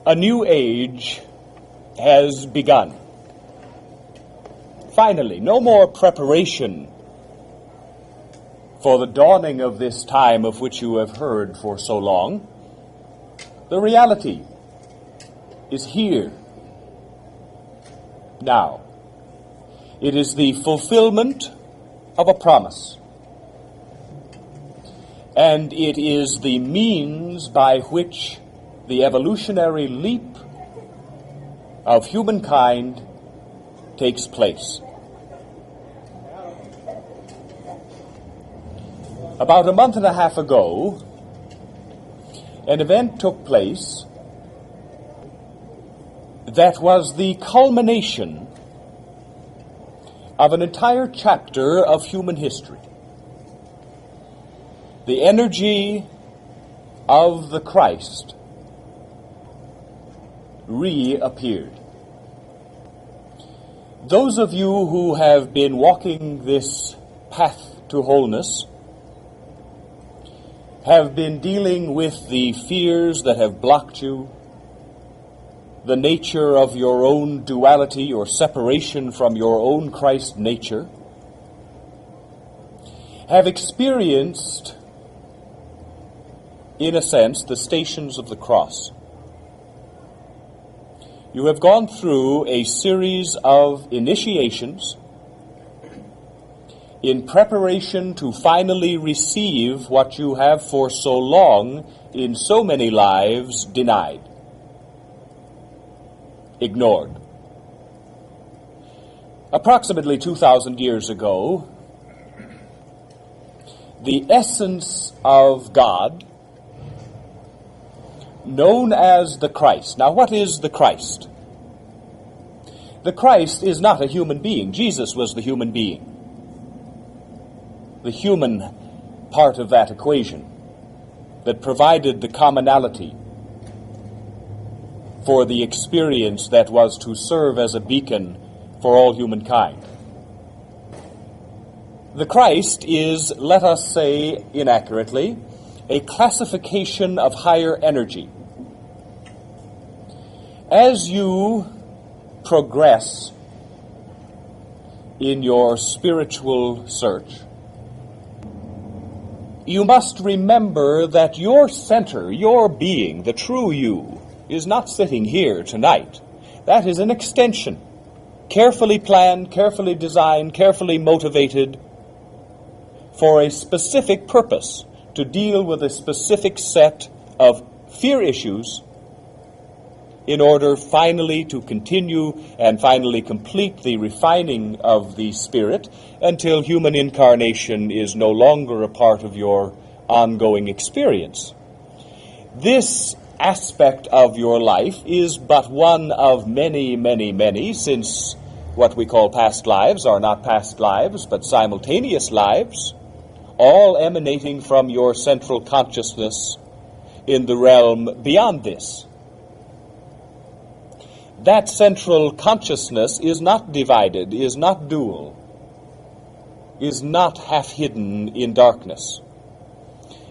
A new age has begun. Finally, no more preparation for the dawning of this time of which you have heard for so long. The reality is here now. It is the fulfillment of a promise. And it is the means by which the evolutionary leap of humankind takes place. About a month and a half ago, an event took place that was the culmination of an entire chapter of human history. The energy of the Christ reappeared. Those of you who have been walking this path to wholeness have been dealing with the fears that have blocked you, the nature of your own duality or separation from your own Christ nature, have experienced, in a sense, the stations of the cross. You have gone through a series of initiations in preparation to finally receive what you have for so long in so many lives denied, ignored. Approximately 2,000 years ago, the essence of God, known as the Christ. Now, what is the Christ? The Christ is not a human being. Jesus was the human being. The human part of that equation that provided the commonality for the experience that was to serve as a beacon for all humankind. The Christ is, let us say inaccurately, a classification of higher energy. As you progress in your spiritual search, you must remember that your center, your being, the true you, is not sitting here tonight. That is an extension, carefully planned, carefully designed, carefully motivated for a specific purpose, to deal with a specific set of fear issues in order finally to continue and finally complete the refining of the spirit until human incarnation is no longer a part of your ongoing experience. This aspect of your life is but one of many, many, many, since what we call past lives are not past lives, but simultaneous lives, all emanating from your central consciousness in the realm beyond this. That central consciousness is not divided, is not dual, is not half hidden in darkness.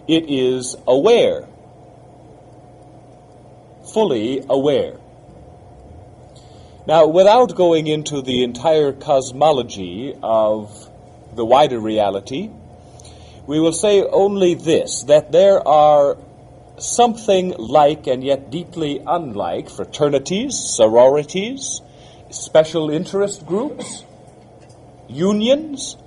It is aware, fully aware. Now, without going into the entire cosmology of the wider reality, we will say only this, that there are something like and yet deeply unlike fraternities, sororities, special interest groups, unions,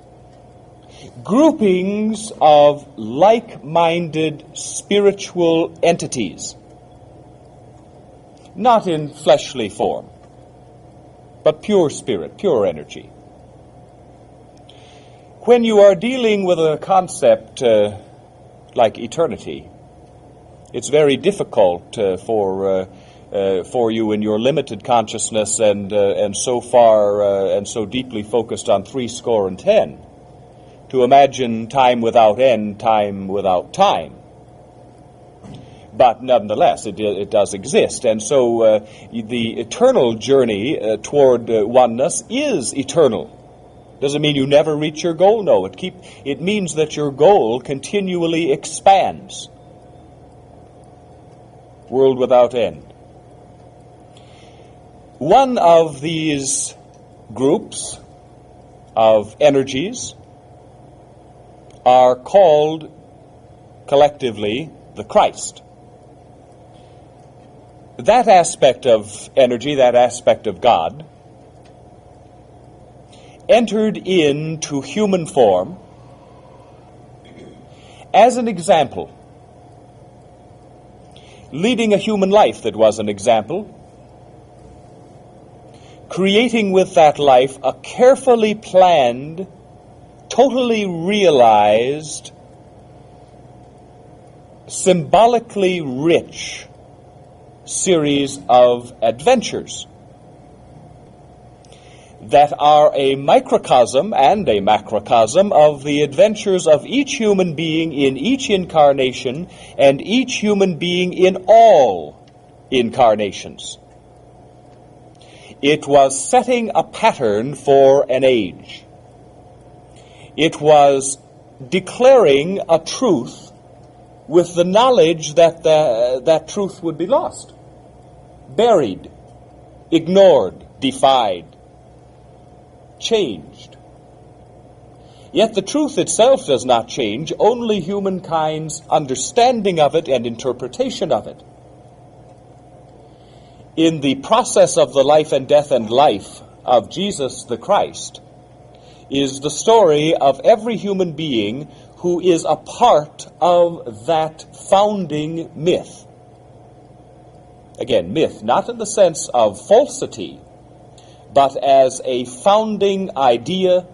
groupings of like-minded spiritual entities, not in fleshly form, but pure spirit, pure energy. When you are dealing with a concept like eternity, it's very difficult for you in your limited consciousness and so far and so deeply focused on 70 to imagine time without end, time without time. But nonetheless, it does exist. And so the eternal journey toward oneness is eternal. Does it mean you never reach your goal? No. It means that your goal continually expands. World without end. One of these groups of energies are called collectively the Christ. That aspect of energy, that aspect of God, entered into human form as an example, leading a human life that was an example, creating with that life a carefully planned, totally realized, symbolically rich series of adventures that are a microcosm and a macrocosm of the adventures of each human being in each incarnation and each human being in all incarnations. It was setting a pattern for an age. It was declaring a truth with the knowledge that that truth would be lost, buried, ignored, defied, changed. Yet the truth itself does not change, only humankind's understanding of it and interpretation of it. In the process of the life and death and life of Jesus the Christ is the story of every human being who is a part of that founding myth. Again, myth, not in the sense of falsity, but as a founding idea,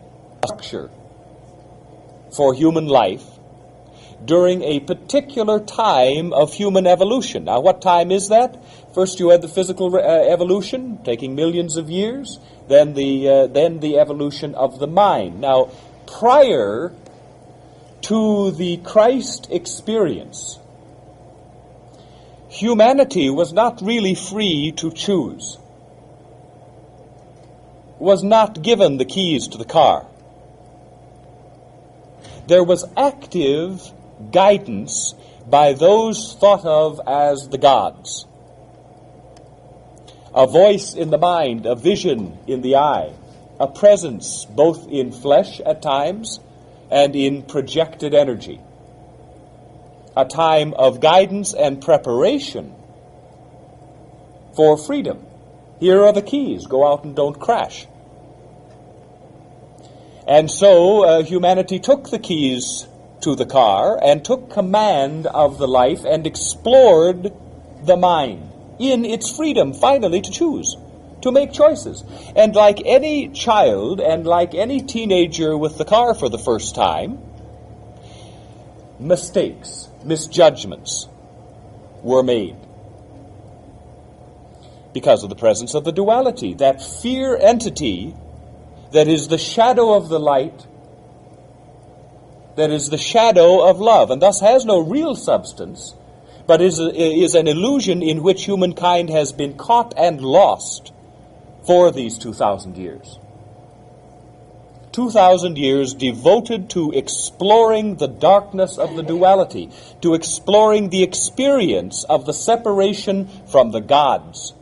structure for human life during a particular time of human evolution. Now, what time is that? First you had the physical evolution, taking millions of years, then the evolution of the mind. Now, prior to the Christ experience, humanity was not really free to choose, was not given the keys to the car. There was active guidance by those thought of as the gods. A voice in the mind, a vision in the eye, a presence both in flesh at times and in projected energy. A time of guidance and preparation for freedom. Here are the keys. Go out and don't crash. And so humanity took the keys to the car and took command of the life and explored the mind in its freedom finally to choose, to make choices. And like any child and like any teenager with the car for the first time, mistakes, misjudgments were made because of the presence of the duality, that fear entity that is the shadow of the light, that is the shadow of love, and thus has no real substance, but is an illusion in which humankind has been caught and lost for these 2,000 years. 2,000 years devoted to exploring the darkness of the duality, to exploring the experience of the separation from the gods,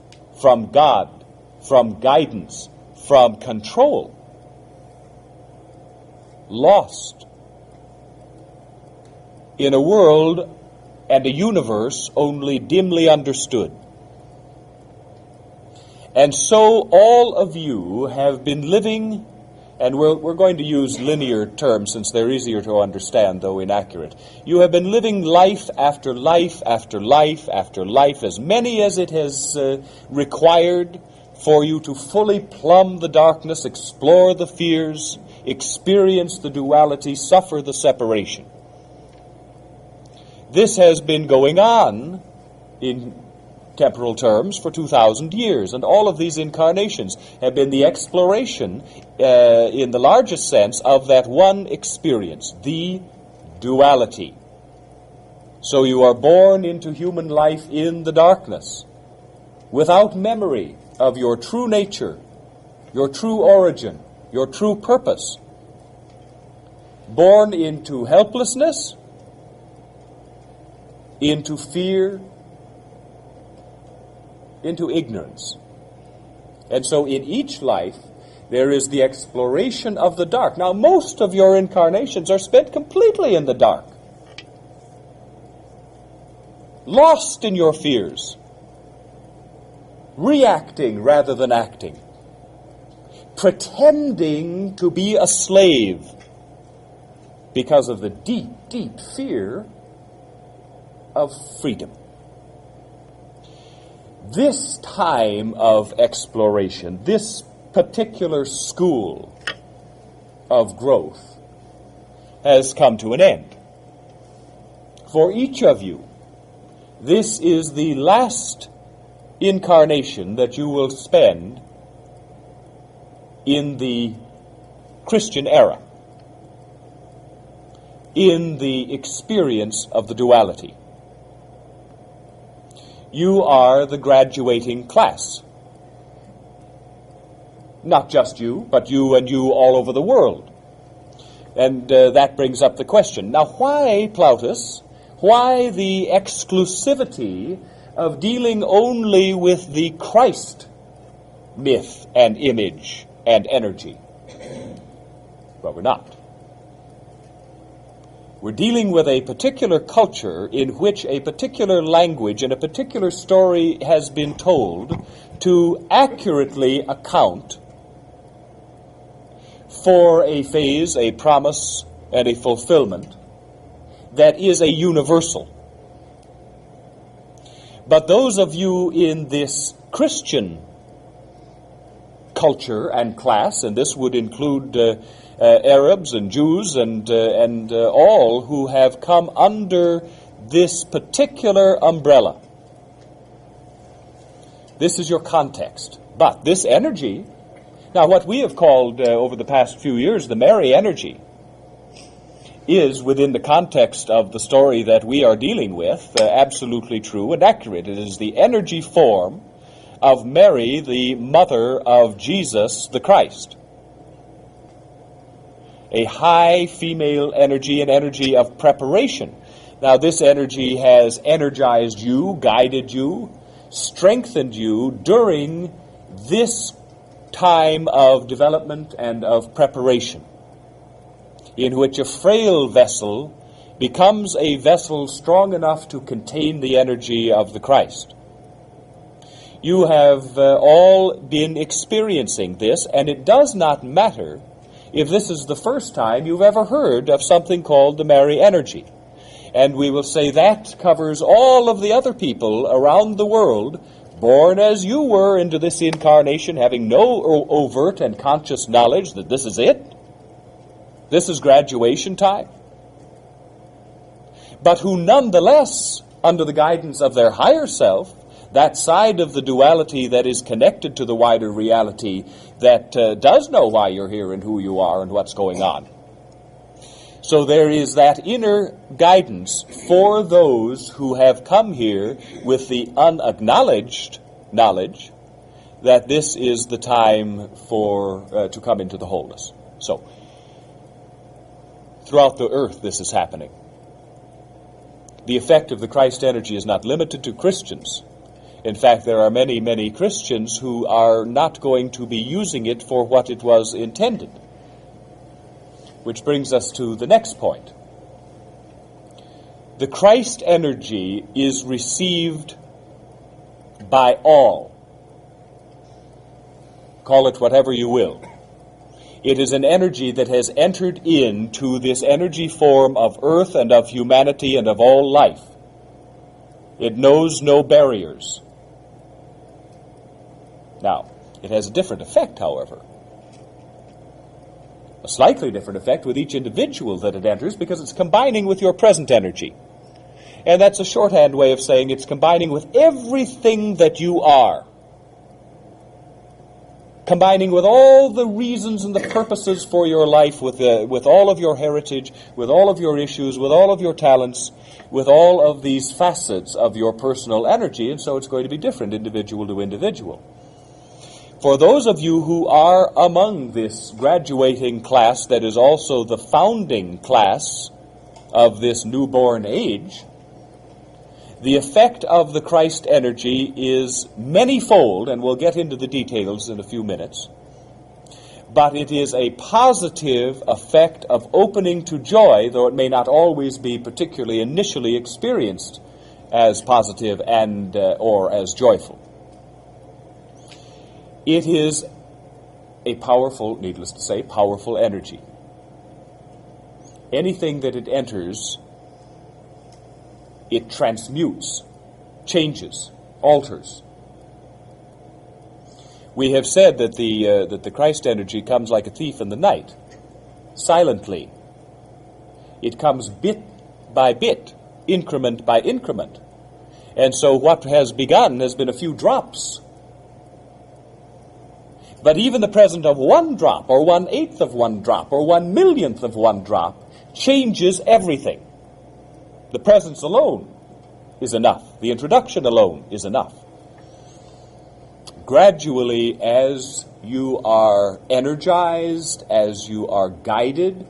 from God, from guidance, from control. Lost in a world and a universe only dimly understood. And so all of you have been living, and we're going to use linear terms since they're easier to understand, though inaccurate. You have been living life after life after life after life, as many as it has required for you to fully plumb the darkness, explore the fears, experience the duality, suffer the separation. This has been going on in temporal terms for 2,000 years, and all of these incarnations have been the exploration, in the largest sense, of that one experience, the duality. So you are born into human life in the darkness, without memory of your true nature, your true origin, your true purpose. Born into helplessness, into fear, into ignorance. And so in each life, there is the exploration of the dark. Now, most of your incarnations are spent completely in the dark, lost in your fears, reacting rather than acting, pretending to be a slave because of the deep, deep fear of freedom. This time of exploration, this particular school of growth has come to an end. For each of you, this is the last incarnation that you will spend in the Christian era, in the experience of the duality. You are the graduating class. Not just you, but you and you all over the world. And that brings up the question. Now, why, Plautus, why the exclusivity of dealing only with the Christ myth and image and energy? Well, we're not. We're dealing with a particular culture in which a particular language and a particular story has been told to accurately account for a phase, a promise, and a fulfillment that is a universal. But those of you in this Christian culture and class, and this would include Arabs and Jews and all who have come under this particular umbrella. This is your context. But this energy, now what we have called over the past few years the Mary energy, is within the context of the story that we are dealing with absolutely true and accurate. It is the energy form of Mary, the mother of Jesus the Christ. A high female energy, an energy of preparation. Now, this energy has energized you, guided you, strengthened you during this time of development and of preparation, in which a frail vessel becomes a vessel strong enough to contain the energy of the Christ. You have all been experiencing this, and it does not matter if this is the first time you've ever heard of something called the Mary energy. And we will say that covers all of the other people around the world, born as you were into this incarnation, having no overt and conscious knowledge that this is it. This is graduation time. But who nonetheless, under the guidance of their higher self, that side of the duality that is connected to the wider reality, that does know why you're here and who you are and what's going on. So there is that inner guidance for those who have come here with the unacknowledged knowledge that this is the time for to come into the wholeness. So, throughout the earth this is happening. The effect of the Christ energy is not limited to Christians. In fact, there are many, many Christians who are not going to be using it for what it was intended. Which brings us to the next point. The Christ energy is received by all. Call it whatever you will. It is an energy that has entered into this energy form of earth and of humanity and of all life. It knows no barriers. Now, it has a different effect, however. A slightly different effect with each individual that it enters, because it's combining with your present energy. And that's a shorthand way of saying it's combining with everything that you are. Combining with all the reasons and the purposes for your life, with all of your heritage, with all of your issues, with all of your talents, with all of these facets of your personal energy, and so it's going to be different individual to individual. For those of you who are among this graduating class that is also the founding class of this newborn age, The effect of the Christ energy is manyfold, and we'll get into the details in a few minutes. But it is a positive effect of opening to joy, though it may not always be particularly initially experienced as positive and or as joyful. It is a powerful, needless to say, powerful energy. Anything that it enters, it transmutes, changes, alters. We have said that the Christ energy comes like a thief in the night, silently. It comes bit by bit, increment by increment. And so what has begun has been a few drops. But even the presence of one drop, or 1/8 of one drop, or 1/1,000,000th of one drop, changes everything. The presence alone is enough. The introduction alone is enough. Gradually, as you are energized, as you are guided,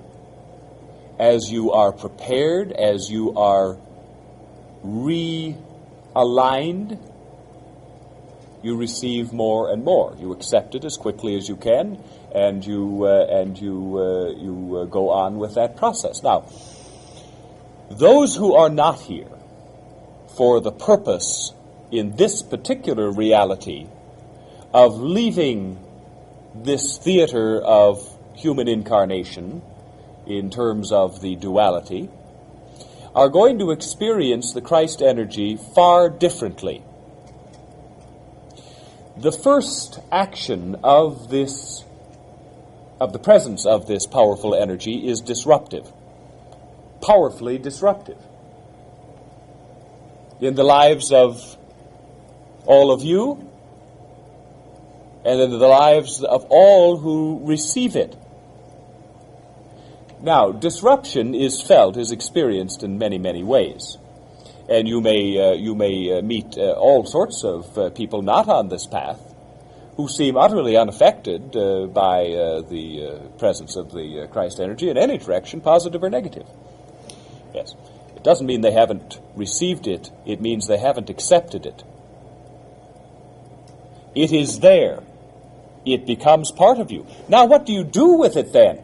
as you are prepared, as you are realigned, you receive more and more. You accept it as quickly as you can, and you go on with that process. Now, those who are not here for the purpose in this particular reality of leaving this theater of human incarnation in terms of the duality are going to experience the Christ energy far differently. The first action of the presence of this powerful energy is disruptive, powerfully disruptive. In the lives of all of you, and in the lives of all who receive it. Now, disruption is felt, is experienced in many, many ways. And you may meet all sorts of people not on this path who seem utterly unaffected by the presence of the Christ energy in any direction, positive or negative. Yes. It doesn't mean they haven't received it. It means they haven't accepted it. It is there. It becomes part of you. Now, what do you do with it then?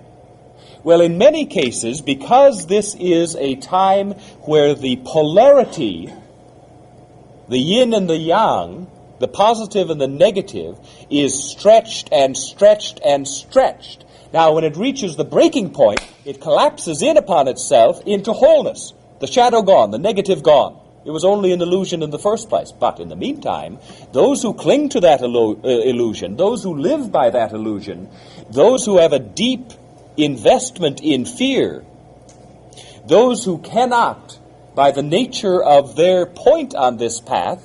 Well, in many cases, because this is a time where the polarity, the yin and the yang, the positive and the negative, is stretched and stretched and stretched. Now, when it reaches the breaking point, it collapses in upon itself into wholeness. The shadow gone, the negative gone. It was only an illusion in the first place. But in the meantime, those who cling to that illusion, those who live by that illusion, those who have a deep investment in fear, those who cannot, by the nature of their point on this path,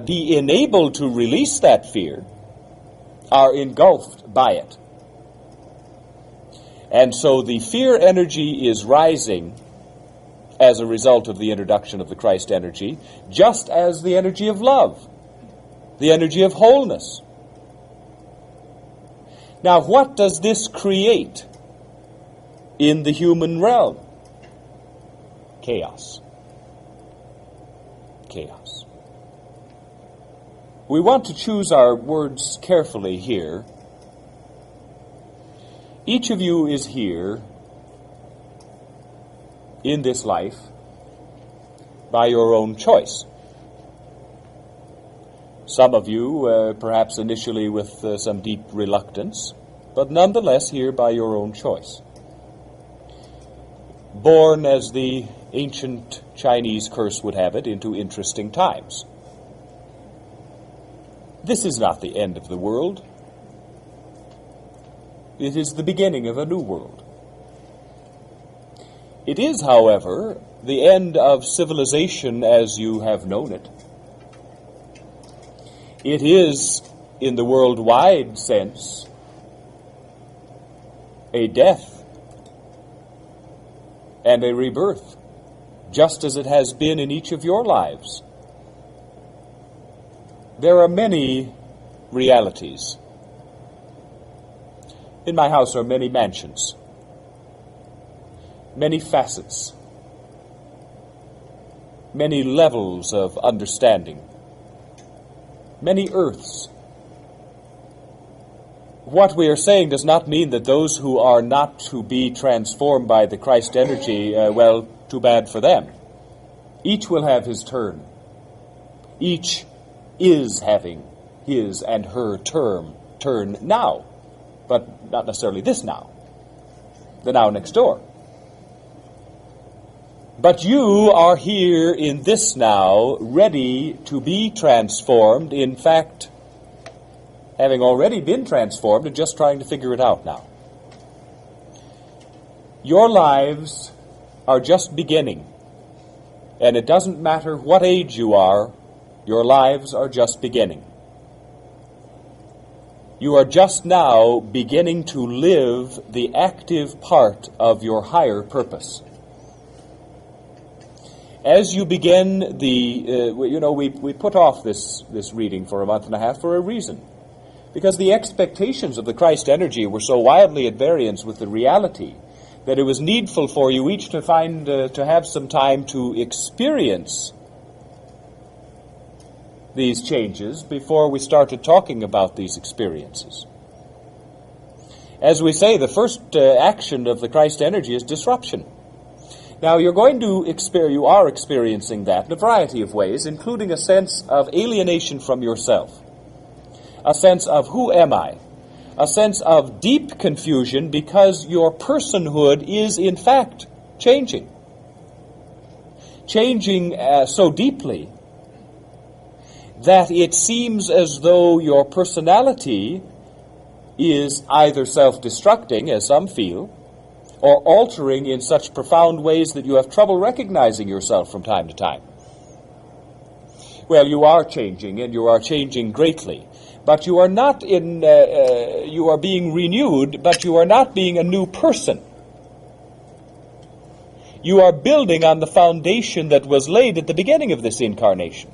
be enabled to release that fear, are engulfed by it. And so the fear energy is rising as a result of the introduction of the Christ energy, just as the energy of love, the energy of wholeness. Now, what does this create in the human realm? Chaos. Chaos. We want to choose our words carefully here. Each of you is here in this life by your own choice. Some of you, perhaps initially with some deep reluctance, but nonetheless here by your own choice. Born, as the ancient Chinese curse would have it, into interesting times. This is not the end of the world. It is the beginning of a new world. It is, however, the end of civilization as you have known it. It is, in the worldwide sense, a death and a rebirth, just as it has been in each of your lives. There are many realities. In my house are many mansions, many facets. many levels of understanding, many earths. What we are saying does not mean that those who are not to be transformed by the Christ energy, well, too bad for them. Each will have his turn. Each is having his and her turn now, but not necessarily this now, the now next door. But you are here in this now, ready to be transformed, in fact, having already been transformed and just trying to figure it out now. Your lives are just beginning, and it doesn't matter what age you are, your lives are just beginning. You are just now beginning to live the active part of your higher purpose. As you begin we put off this reading for a month and a half for a reason. Because the expectations of the Christ energy were so wildly at variance with the reality that it was needful for you each to find, to have some time to experience these changes before we started talking about these experiences. As we say, the first action of the Christ energy is disruption. Now, you are experiencing that in a variety of ways, including a sense of alienation from yourself, a sense of who am I, a sense of deep confusion because your personhood is in fact changing so deeply that it seems as though your personality is either self-destructing, as some feel, or altering in such profound ways that you have trouble recognizing yourself from time to time. Well, you are changing, and you are changing greatly. But you are not you are being renewed, but you are not being a new person. You are building on the foundation that was laid at the beginning of this incarnation.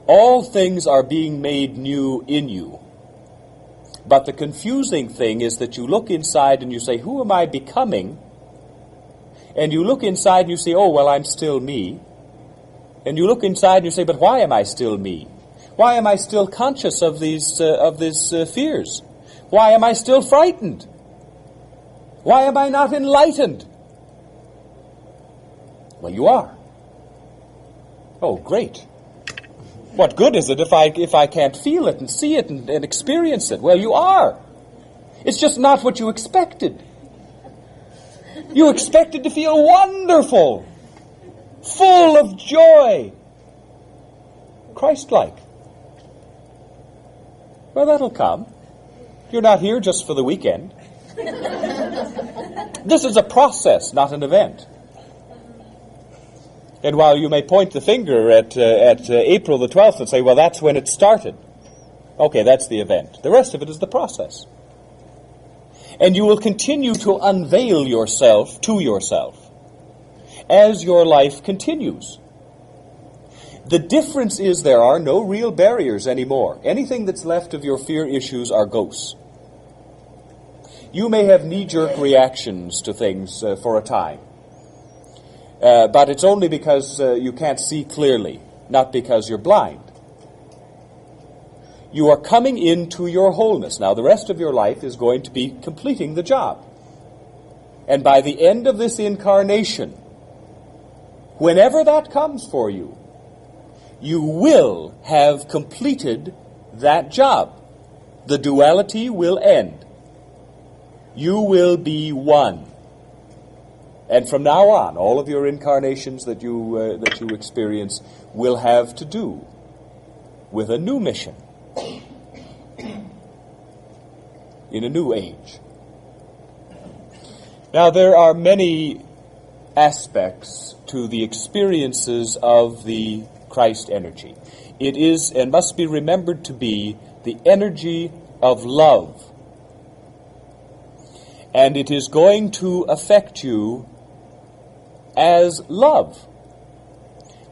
All things are being made new in you. But the confusing thing is that you look inside and you say, who am I becoming? And you look inside and you say, oh, well, I'm still me. And you look inside and you say, but why am I still me? Why am I still conscious of these fears? Why am I still frightened? Why am I not enlightened? Well, you are. Oh, great. What good is it if I can't feel it and see it and experience it? Well, you are. It's just not what you expected. You expected to feel wonderful, full of joy, Christ-like. Well, that'll come. You're not here just for the weekend. This is a process, not an event. And while you may point the finger at April the 12th and say, well, that's when it started. Okay, that's the event. The rest of it is the process. And you will continue to unveil yourself to yourself as your life continues. The difference is there are no real barriers anymore. Anything that's left of your fear issues are ghosts. You may have knee-jerk reactions to things for a time. But it's only because you can't see clearly, not because you're blind. You are coming into your wholeness. Now, the rest of your life is going to be completing the job. And by the end of this incarnation, whenever that comes for you, you will have completed that job. The duality will end. You will be one. And from now on, all of your incarnations that you experience will have to do with a new mission in a new age. Now, there are many aspects to the experiences of the Christ energy. It is and must be remembered to be the energy of love. And it is going to affect you as love.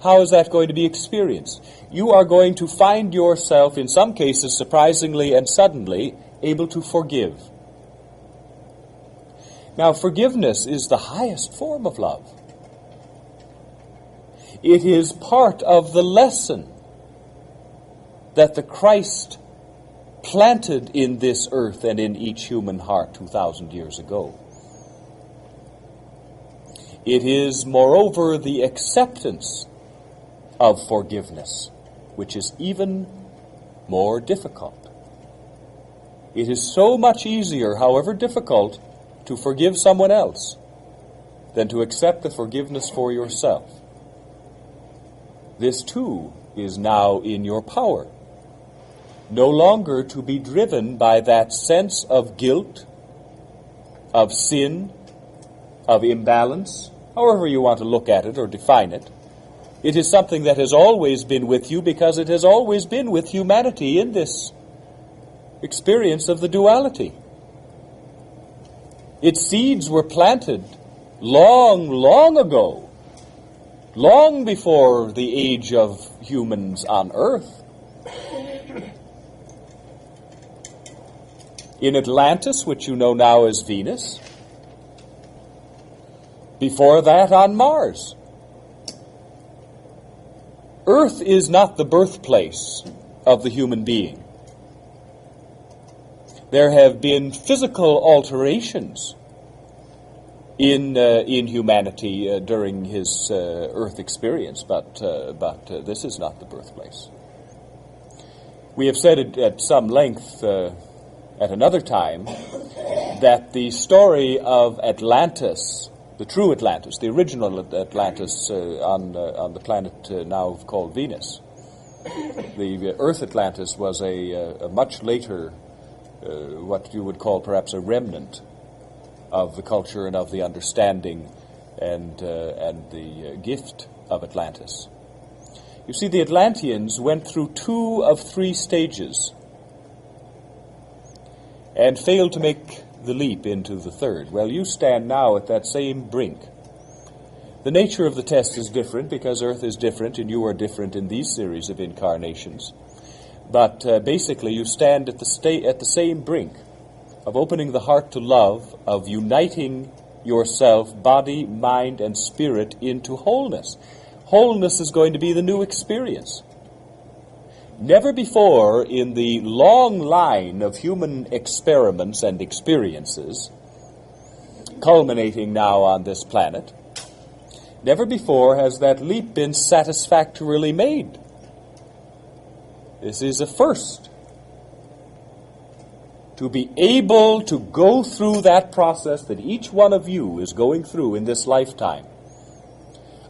How is that going to be experienced? You are going to find yourself, in some cases, surprisingly and suddenly, able to forgive. Now, forgiveness is the highest form of love. It is part of the lesson that the Christ planted in this earth and in each human heart 2,000 years ago. It is, moreover, the acceptance of forgiveness, which is even more difficult. It is so much easier, however difficult, to forgive someone else than to accept the forgiveness for yourself. This, too, is now in your power. No longer to be driven by that sense of guilt, of sin, of imbalance, however you want to look at it or define it. It is something that has always been with you because it has always been with humanity in this experience of the duality. Its seeds were planted long, long ago, long before the age of humans on earth. In Atlantis, which you know now as Venus. Before that, on Mars. Earth is not the birthplace of the human being. There have been physical alterations in humanity during his Earth experience, but this is not the birthplace. We have said it at some length at another time that the story of Atlantis, the true Atlantis, the original Atlantis on the planet now called Venus, the Earth Atlantis was a much later, what you would call perhaps a remnant of the culture and of the understanding and the gift of Atlantis. You see, the Atlanteans went through 2 of 3 stages and failed to make the leap into the 3rd. Well, you stand now at that same brink. The nature of the test is different because Earth is different and you are different in these series of incarnations. But basically you stand at the same brink of opening the heart to love, of uniting yourself, body, mind, and spirit into wholeness. Wholeness is going to be the new experience. Never before in the long line of human experiments and experiences, culminating now on this planet, never before has that leap been satisfactorily made. This is a first. To be able to go through that process that each one of you is going through in this lifetime,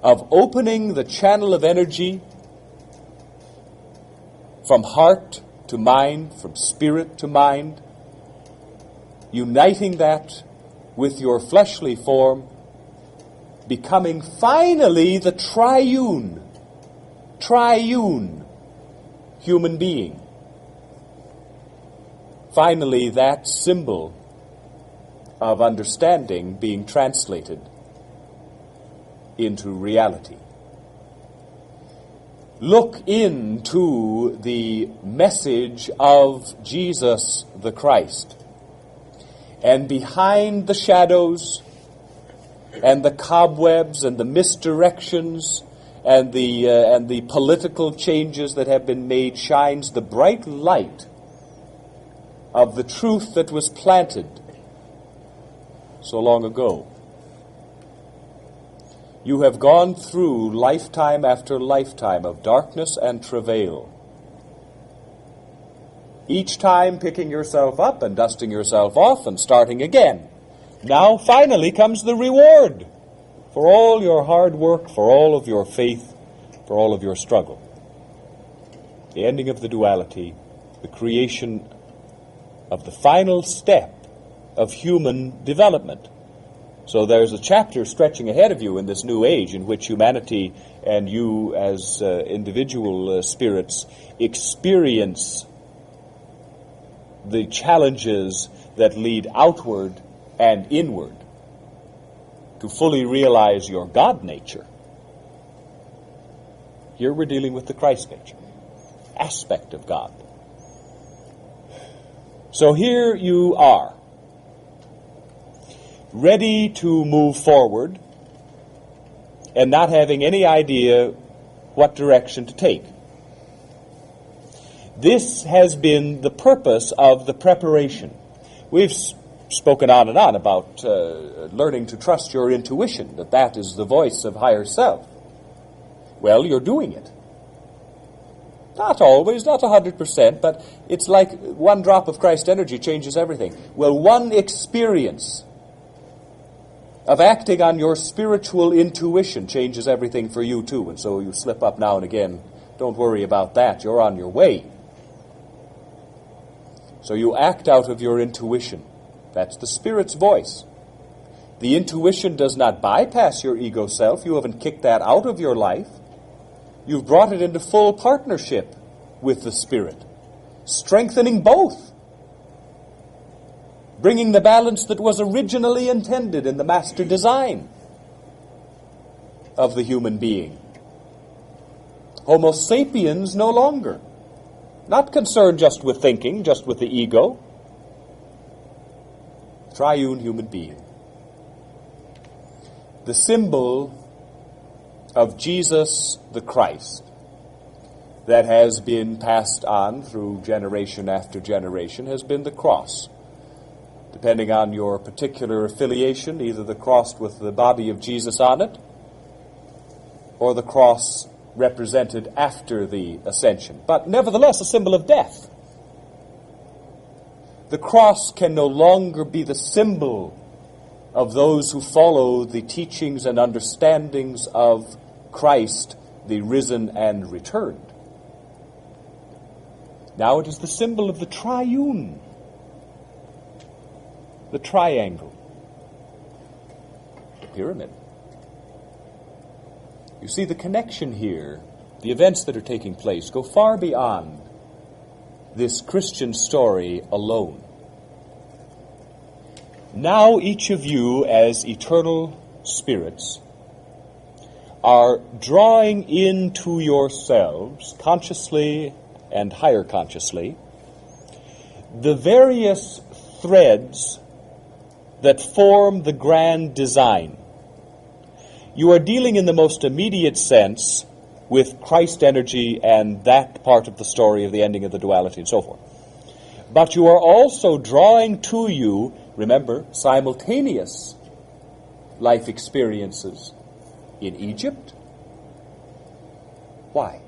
of opening the channel of energy from heart to mind, from spirit to mind, uniting that with your fleshly form, becoming finally the triune human being. Finally, that symbol of understanding being translated into reality. Look into the message of Jesus the Christ. And behind the shadows and the cobwebs and the misdirections and the political changes that have been made shines the bright light of the truth that was planted so long ago. You have gone through lifetime after lifetime of darkness and travail. Each time picking yourself up and dusting yourself off and starting again. Now finally comes the reward for all your hard work, for all of your faith, for all of your struggle. The ending of the duality, the creation of the final step of human development. So there's a chapter stretching ahead of you in this new age in which humanity and you as individual spirits experience the challenges that lead outward and inward to fully realize your God nature. Here we're dealing with the Christ nature, aspect of God. So here you are. ready to move forward, and not having any idea what direction to take. This has been the purpose of the preparation. We've spoken on and on about learning to trust your intuition, that is the voice of higher self. Well, you're doing it. Not always, not 100%, but it's like one drop of Christ energy changes everything. Well, one experience of acting on your spiritual intuition changes everything for you too. And so you slip up now and again. Don't worry about that. You're on your way. So you act out of your intuition. That's the Spirit's voice. The intuition does not bypass your ego self. You haven't kicked that out of your life. You've brought it into full partnership with the Spirit, strengthening both, bringing the balance that was originally intended in the master design of the human being. Homo sapiens no longer. Not concerned just with thinking, just with the ego. Triune human being. The symbol of Jesus the Christ that has been passed on through generation after generation has been the cross. Depending on your particular affiliation, either the cross with the body of Jesus on it, or the cross represented after the ascension. But nevertheless, a symbol of death. The cross can no longer be the symbol of those who follow the teachings and understandings of Christ, the risen and returned. Now it is the symbol of the triune, the triangle, the pyramid. You see, the connection here, the events that are taking place, go far beyond this Christian story alone. Now each of you, as eternal spirits, are drawing into yourselves, consciously and higher consciously, the various threads that form the grand design. You are dealing in the most immediate sense with Christ energy and that part of the story of the ending of the duality and so forth. But you are also drawing to you, remember, simultaneous life experiences in Egypt. Why?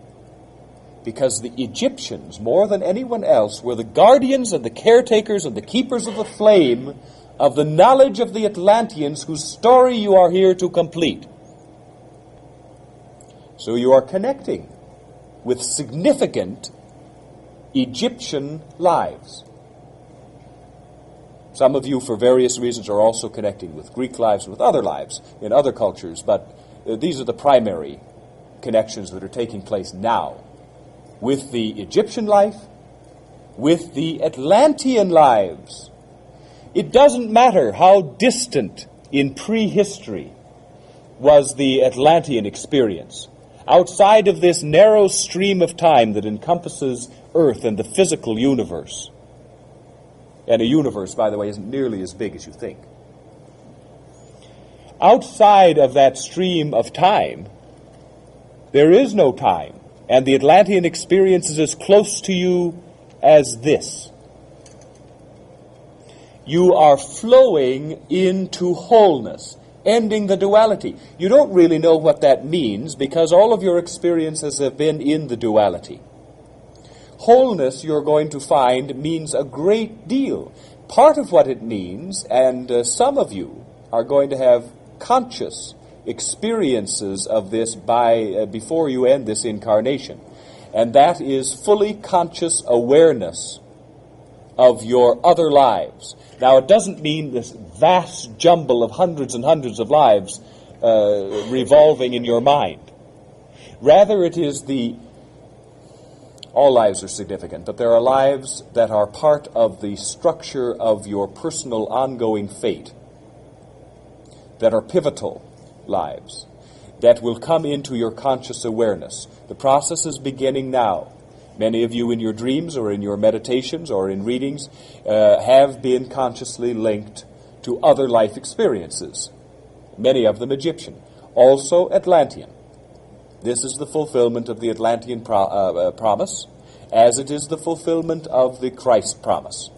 Because the Egyptians, more than anyone else, were the guardians and the caretakers and the keepers of the flame of the knowledge of the Atlanteans whose story you are here to complete. So you are connecting with significant Egyptian lives. Some of you, for various reasons, are also connecting with Greek lives, with other lives in other cultures, but these are the primary connections that are taking place now with the Egyptian life, with the Atlantean lives. It doesn't matter how distant in prehistory was the Atlantean experience. Outside of this narrow stream of time that encompasses Earth and the physical universe, and a universe, by the way, isn't nearly as big as you think. Outside of that stream of time, there is no time, and the Atlantean experience is as close to you as this. You are flowing into wholeness, ending the duality. You don't really know what that means because all of your experiences have been in the duality. Wholeness, you're going to find, means a great deal. Part of what it means, and some of you are going to have conscious experiences of this before you end this incarnation, and that is fully conscious awareness of your other lives. Now, it doesn't mean this vast jumble of hundreds and hundreds of lives revolving in your mind. Rather, it is all lives are significant, but there are lives that are part of the structure of your personal ongoing fate, that are pivotal lives, that will come into your conscious awareness. The process is beginning now. Many of you in your dreams or in your meditations or in readings have been consciously linked to other life experiences, many of them Egyptian, also Atlantean. This is the fulfillment of the Atlantean promise, as it is the fulfillment of the Christ promise.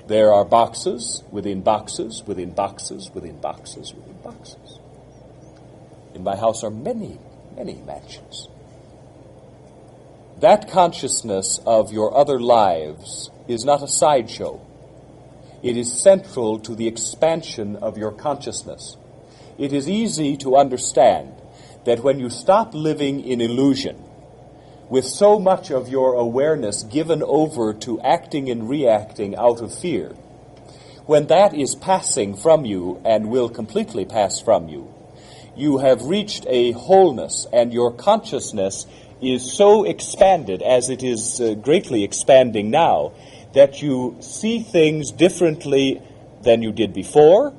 There are boxes within boxes, within boxes, within boxes, within boxes. In my house are many, many mansions. That consciousness of your other lives is not a sideshow. It is central to the expansion of your consciousness. It is easy to understand that when you stop living in illusion, with so much of your awareness given over to acting and reacting out of fear, when that is passing from you and will completely pass from you, you have reached a wholeness, and your consciousness is so expanded, as it is greatly expanding now, that you see things differently than you did before.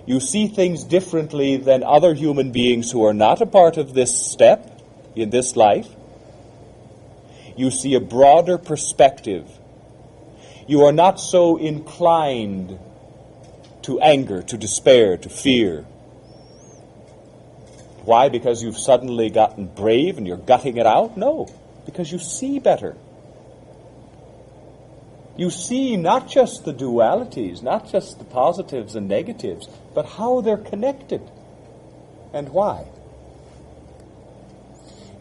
You see things differently than other human beings who are not a part of this step in this life. You see a broader perspective. You are not so inclined to anger, to despair, to fear. Why? Because you've suddenly gotten brave and you're gutting it out? No, because you see better. You see not just the dualities, not just the positives and negatives, but how they're connected and why.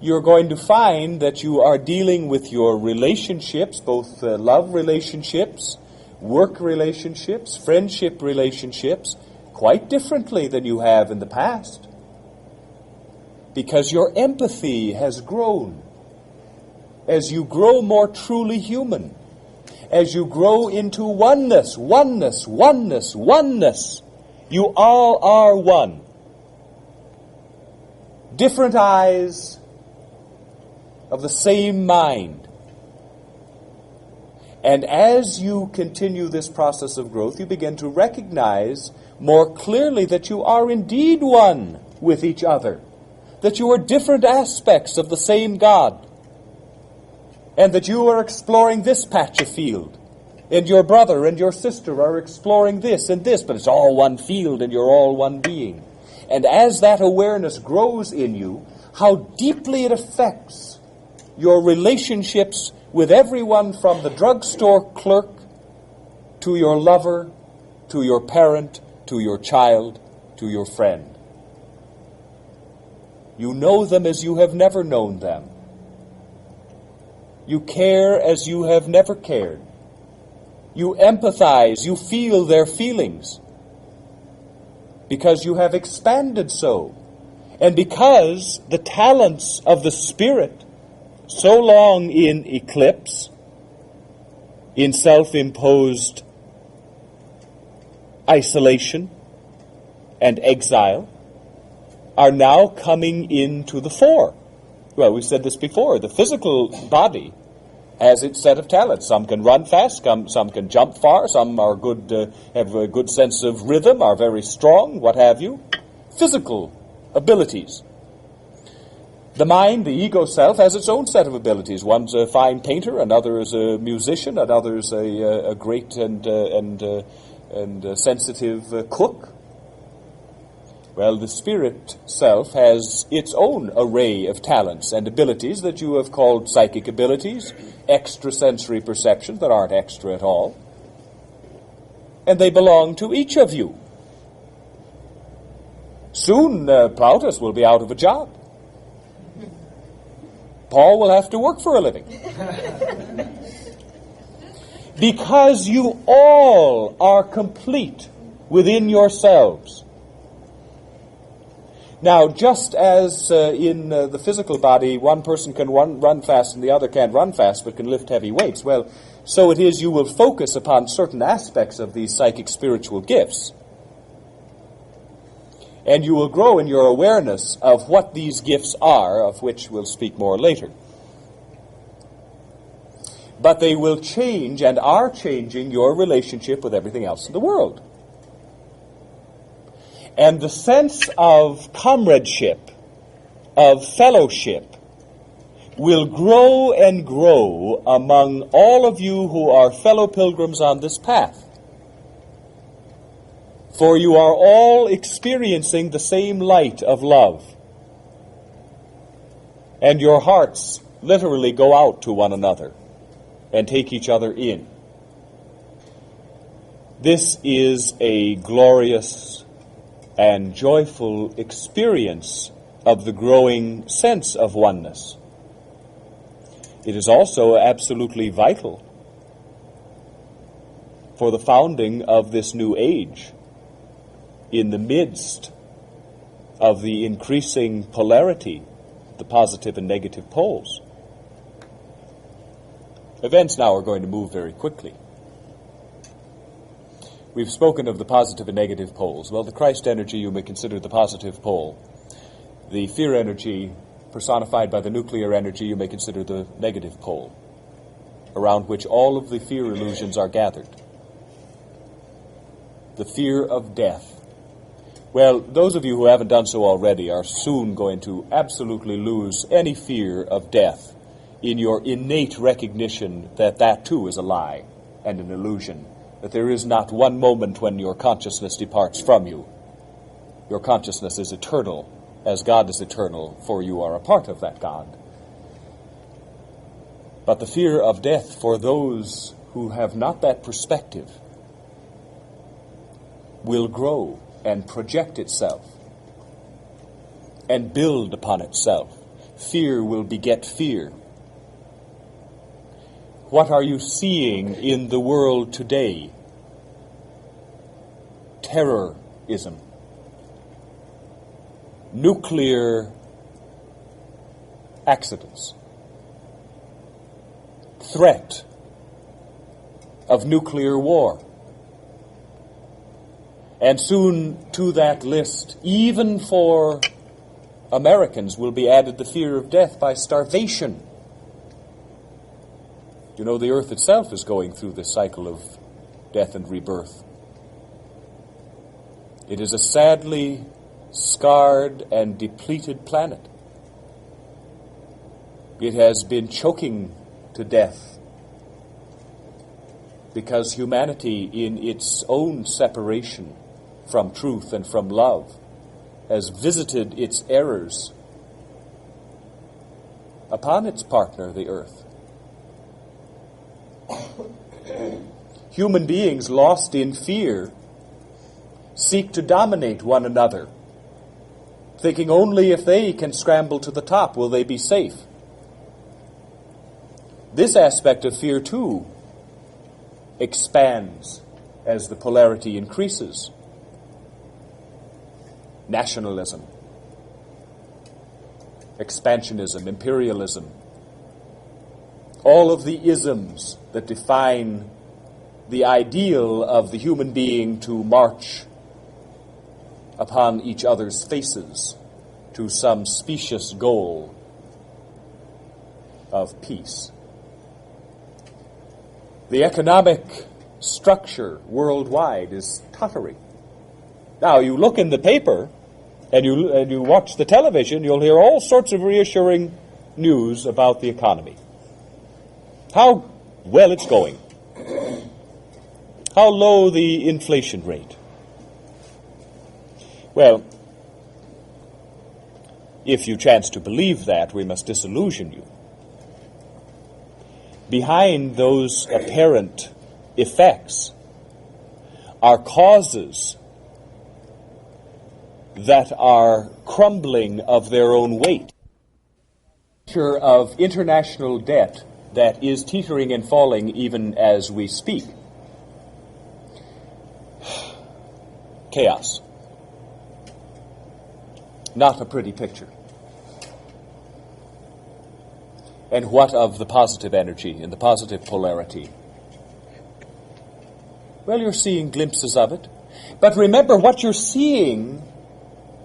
You're going to find that you are dealing with your relationships, both love relationships, work relationships, friendship relationships, quite differently than you have in the past. Because your empathy has grown. As you grow more truly human, as you grow into oneness, oneness, oneness, oneness, you all are one. Different eyes of the same mind. And as you continue this process of growth, you begin to recognize more clearly that you are indeed one with each other, that you are different aspects of the same God, and that you are exploring this patch of field, and your brother and your sister are exploring this and this, but it's all one field and you're all one being. And as that awareness grows in you, how deeply it affects your relationships with everyone from the drugstore clerk to your lover, to your parent, to your child, to your friend. You know them as you have never known them. You care as you have never cared. You empathize, you feel their feelings, because you have expanded so, and because the talents of the Spirit, so long in eclipse, in self-imposed isolation and exile, are now coming into the fore. Well, we've said this before. The physical body has its set of talents. Some can run fast, some can jump far, some are good, have a good sense of rhythm, are very strong, what have you. Physical abilities. The mind, the ego self, has its own set of abilities. One's a fine painter, another is a musician, another is a great and sensitive cook. Well, the spirit self has its own array of talents and abilities that you have called psychic abilities, extrasensory perceptions that aren't extra at all. And they belong to each of you. Soon, Plautus will be out of a job. Paul will have to work for a living. Because you all are complete within yourselves. Now, just as in the physical body, one person can run fast and the other can't run fast but can lift heavy weights, well, so it is you will focus upon certain aspects of these psychic spiritual gifts. And you will grow in your awareness of what these gifts are, of which we'll speak more later. But they will change and are changing your relationship with everything else in the world. And the sense of comradeship, of fellowship, will grow and grow among all of you who are fellow pilgrims on this path. For you are all experiencing the same light of love. And your hearts literally go out to one another and take each other in. This is a glorious and joyful experience of the growing sense of oneness. It is also absolutely vital for the founding of this new age in the midst of the increasing polarity, the positive and negative poles. Events now are going to move very quickly. We've spoken of the positive and negative poles. Well, the Christ energy you may consider the positive pole. The fear energy personified by the nuclear energy you may consider the negative pole, around which all of the fear illusions are gathered. The fear of death. Well, those of you who haven't done so already are soon going to absolutely lose any fear of death in your innate recognition that that too is a lie and an illusion, that there is not one moment when your consciousness departs from you. Your consciousness is eternal, as God is eternal, for you are a part of that God. But the fear of death for those who have not that perspective will grow and project itself and build upon itself. Fear will beget fear. What are you seeing in the world today? Terrorism. Nuclear accidents. Threat of nuclear war. And soon to that list, even for Americans, will be added the fear of death by starvation. You know, the earth itself is going through this cycle of death and rebirth. It is a sadly scarred and depleted planet. It has been choking to death because humanity, in its own separation from truth and from love, has visited its errors upon its partner, the earth. Human beings lost in fear seek to dominate one another, thinking only if they can scramble to the top will they be safe. This aspect of fear, too, expands as the polarity increases. Nationalism, expansionism, imperialism, all of the isms that define the ideal of the human being to march upon each other's faces to some specious goal of peace. The economic structure worldwide is tottering. Now, you look in the paper and you watch the television, you'll hear all sorts of reassuring news about the economy. How well it's going. How low the inflation rate. Well, if you chance to believe that, we must disillusion you. Behind those apparent effects are causes that are crumbling of their own weight. Of international debt that is teetering and falling even as we speak. Chaos. Not a pretty picture. And what of the positive energy and the positive polarity? Well, you're seeing glimpses of it. But remember, what you're seeing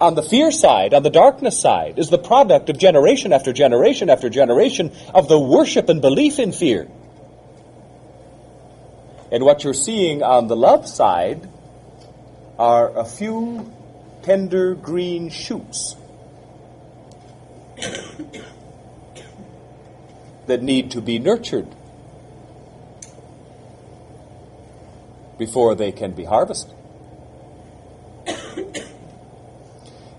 on the fear side, on the darkness side, is the product of generation after generation after generation of the worship and belief in fear. And what you're seeing on the love side are a few tender green shoots that need to be nurtured before they can be harvested.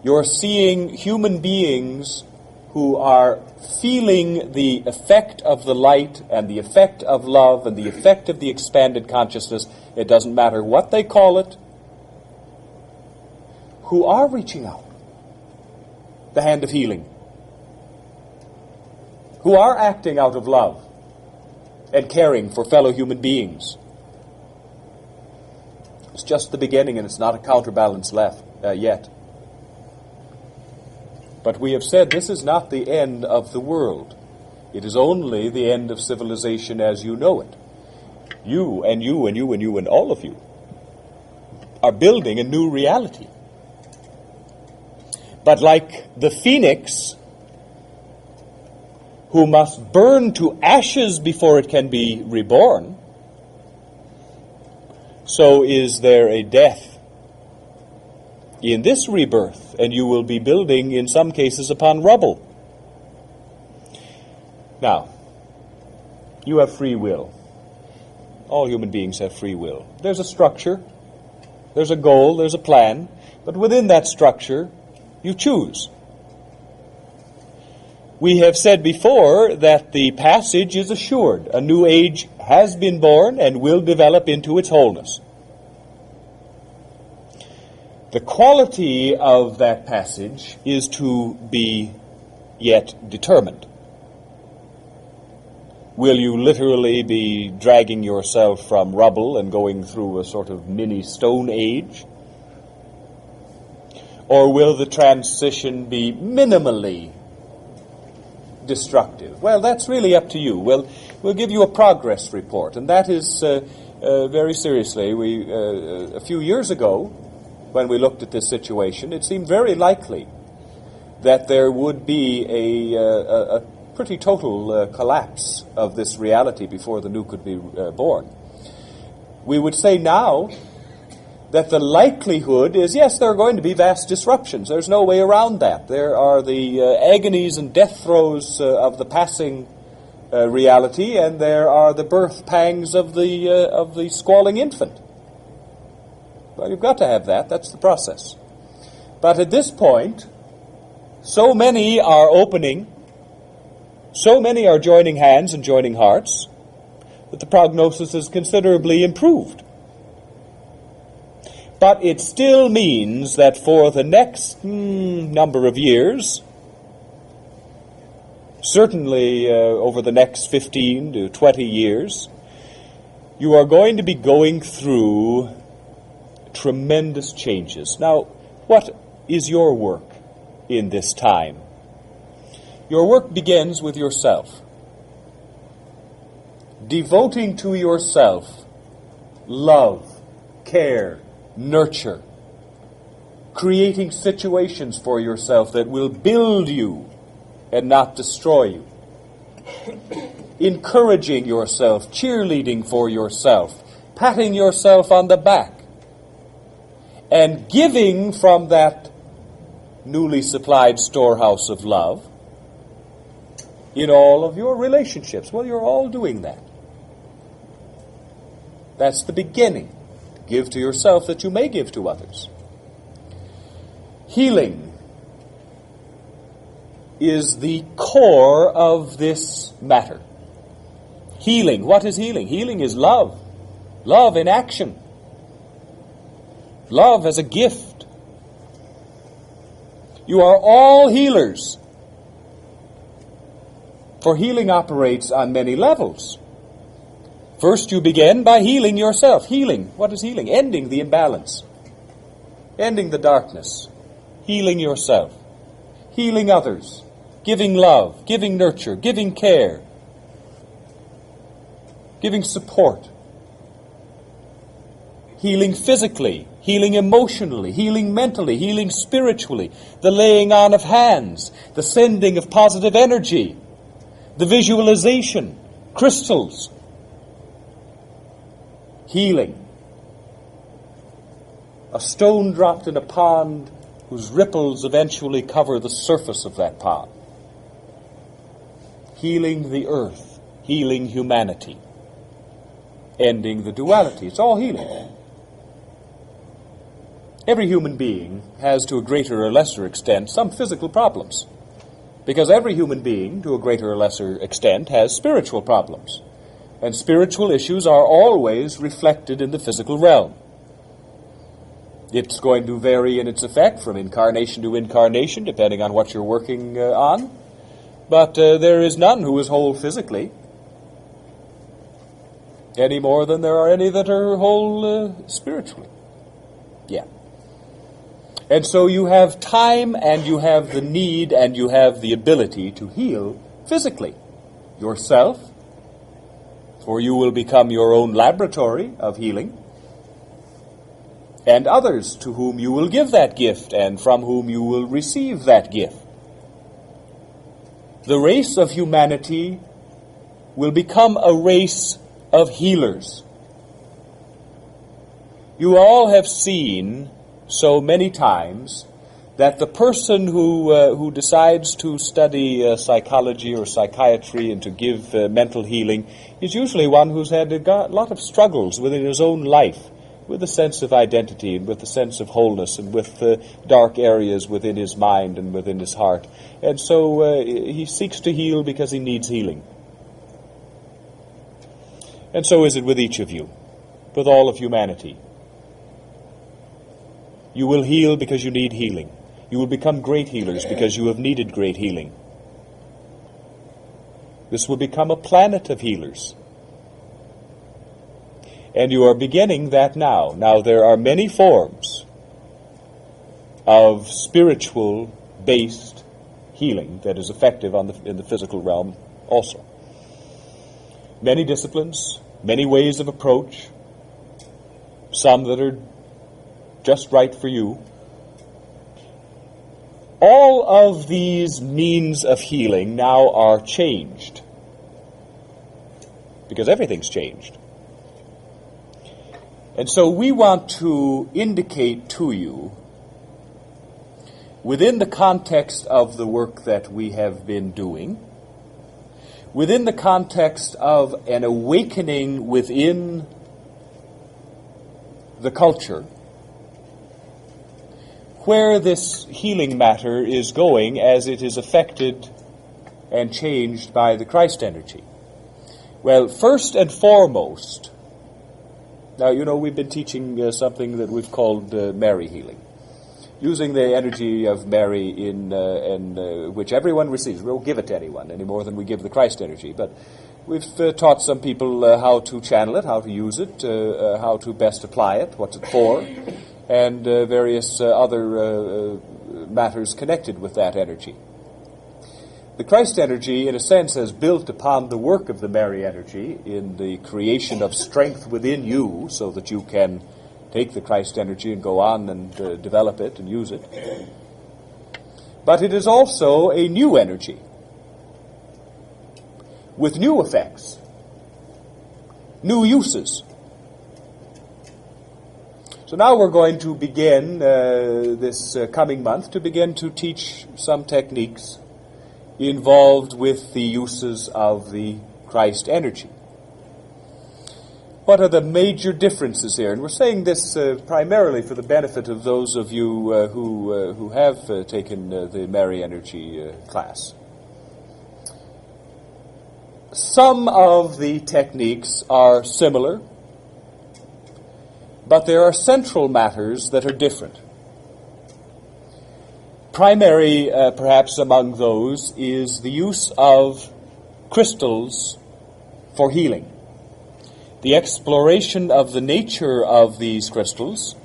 You're seeing human beings who are feeling the effect of the light and the effect of love and the effect of the expanded consciousness, it doesn't matter what they call it, who are reaching out, the hand of healing, who are acting out of love and caring for fellow human beings. It's just the beginning, and it's not a counterbalance left yet. But we have said this is not the end of the world. It is only the end of civilization as you know it. You and you and you and you and all of you are building a new reality. But like the phoenix, who must burn to ashes before it can be reborn, so is there a death in this rebirth, and you will be building, in some cases, upon rubble. Now, you have free will. All human beings have free will. There's a structure, there's a goal, there's a plan, but within that structure, you choose. We have said before that the passage is assured. A new age has been born and will develop into its wholeness. The quality of that passage is to be yet determined. Will you literally be dragging yourself from rubble and going through a sort of mini stone age? Or will the transition be minimally destructive? Well, that's really up to you. We'll give you a progress report, and that is very seriously. A few years ago, when we looked at this situation, it seemed very likely that there would be a pretty total collapse of this reality before the new could be born. We would say now that the likelihood is, yes, there are going to be vast disruptions. There's no way around that. There are the agonies and death throes of the passing reality, and there are the birth pangs of the squalling infant. Well, you've got to have that. That's the process. But at this point, so many are opening, so many are joining hands and joining hearts, that the prognosis is considerably improved. But it still means that for the next number of years, certainly over the next 15 to 20 years, you are going to be going through tremendous changes. Now, what is your work in this time? Your work begins with yourself. Devoting to yourself love, care, nurture. Creating situations for yourself that will build you and not destroy you. Encouraging yourself, cheerleading for yourself, patting yourself on the back, and giving from that newly supplied storehouse of love in all of your relationships. Well, you're all doing that. That's the beginning. Give to yourself that you may give to others. Healing is the core of this matter. Healing. What is healing? Healing is love. Love in action. Love as a gift. You are all healers. For healing operates on many levels. First, you begin by healing yourself. Healing. What is healing? Ending the imbalance. Ending the darkness. Healing yourself. Healing others. Giving love. Giving nurture. Giving care. Giving support. Healing physically. Healing emotionally. Healing mentally. Healing spiritually. The laying on of hands. The sending of positive energy. The visualization. Crystals. Healing. A stone dropped in a pond whose ripples eventually cover the surface of that pond. Healing the earth. Healing humanity. Ending the duality. It's all healing. Every human being has, to a greater or lesser extent, some physical problems. Because every human being, to a greater or lesser extent, has spiritual problems. And spiritual issues are always reflected in the physical realm. It's going to vary in its effect from incarnation to incarnation, depending on what you're working on. But there is none who is whole physically, any more than there are any that are whole spiritually. Yeah. And so you have time, and you have the need, and you have the ability to heal physically yourself, for you will become your own laboratory of healing, and others to whom you will give that gift and from whom you will receive that gift. The race of humanity will become a race of healers. You all have seen so many times that the person who decides to study psychology or psychiatry and to give mental healing is usually one who's had a lot of struggles within his own life, with a sense of identity and with a sense of wholeness and with dark areas within his mind and within his heart. And so he seeks to heal because he needs healing. And so is it with each of you, with all of humanity. You will heal because you need healing. You will become great healers because you have needed great healing. This will become a planet of healers. And you are beginning that now. Now, there are many forms of spiritual-based healing that is effective in the physical realm also. Many disciplines, many ways of approach, some that are just right for you. All of these means of healing now are changed, because everything's changed. And so we want to indicate to you, within the context of the work that we have been doing, within the context of an awakening within the culture, where this healing matter is going as it is affected and changed by the Christ energy. Well, first and foremost, now, we've been teaching something that we've called Mary healing, using the energy of Mary in which everyone receives. We don't give it to anyone any more than we give the Christ energy, but we've taught some people how to channel it, how to use it, how to best apply it, what's it for, and various other matters connected with that energy. The Christ energy, in a sense, has built upon the work of the Mary energy in the creation of strength within you so that you can take the Christ energy and go on and develop it and use it. But it is also a new energy with new effects, new uses. So now we're going to begin this coming month to begin to teach some techniques involved with the uses of the Christ energy. What are the major differences here? And we're saying this primarily for the benefit of those of you who have taken the Mary energy class. Some of the techniques are similar, but there are central matters that are different. Primary, perhaps among those, is the use of crystals for healing. The exploration of the nature of these crystals,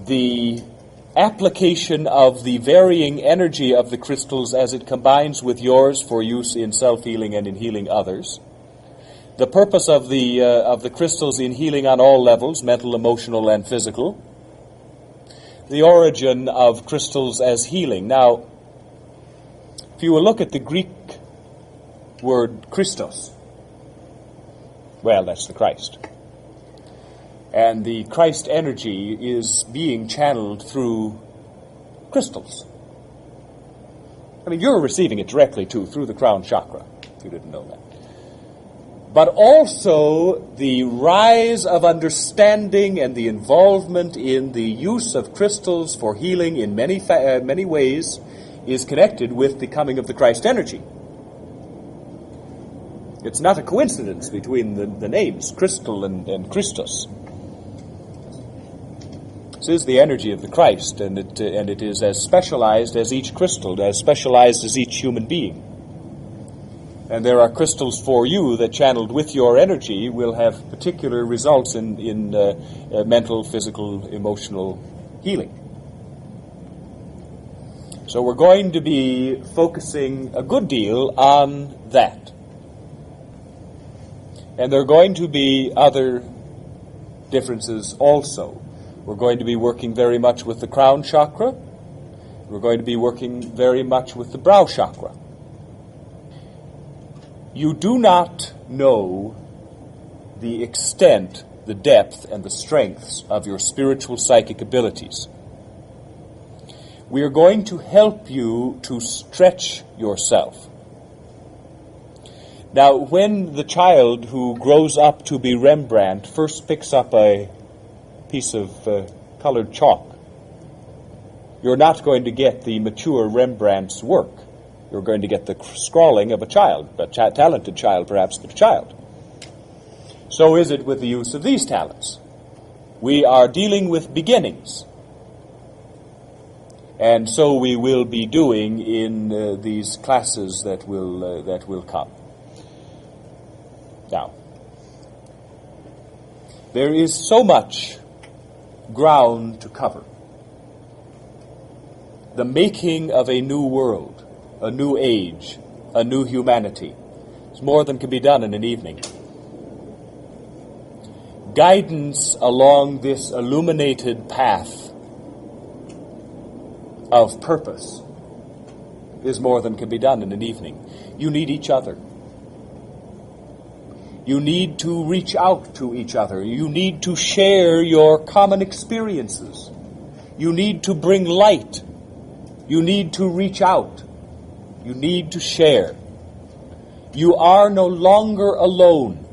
the application of the varying energy of the crystals as it combines with yours for use in self-healing and in healing others, the purpose of the crystals in healing on all levels, mental, emotional, and physical, the origin of crystals as healing. Now, if you will look at the Greek word Christos, well, that's the Christ. And the Christ energy is being channeled through crystals. I mean, you're receiving it directly, too, through the crown chakra, if you didn't know that. And so, but also the rise of understanding and the involvement in the use of crystals for healing in many ways is connected with the coming of the Christ energy. It's not a coincidence between the names, crystal and Christus. This is the energy of the Christ, and it is as specialized as each crystal, as specialized as each human being. And there are crystals for you that, channeled with your energy, will have particular results in mental, physical, emotional healing. So we're going to be focusing a good deal on that. And there are going to be other differences also. We're going to be working very much with the crown chakra. We're going to be working very much with the brow chakra. You do not know the extent, the depth, and the strengths of your spiritual psychic abilities. We are going to help you to stretch yourself. Now, when the child who grows up to be Rembrandt first picks up a piece of colored chalk, you're not going to get the mature Rembrandt's work. You're going to get the scrawling of a child, a talented child perhaps, but a child. So is it with the use of these talents. We are dealing with beginnings. And so we will be doing in these classes that will come. Now, there is so much ground to cover. The making of a new world, a new age, a new humanity. It's more than can be done in an evening. Guidance along this illuminated path of purpose is more than can be done in an evening. You need each other. You need to reach out to each other. You need to share your common experiences. You need to bring light. You need to reach out. You need to share. You are no longer alone.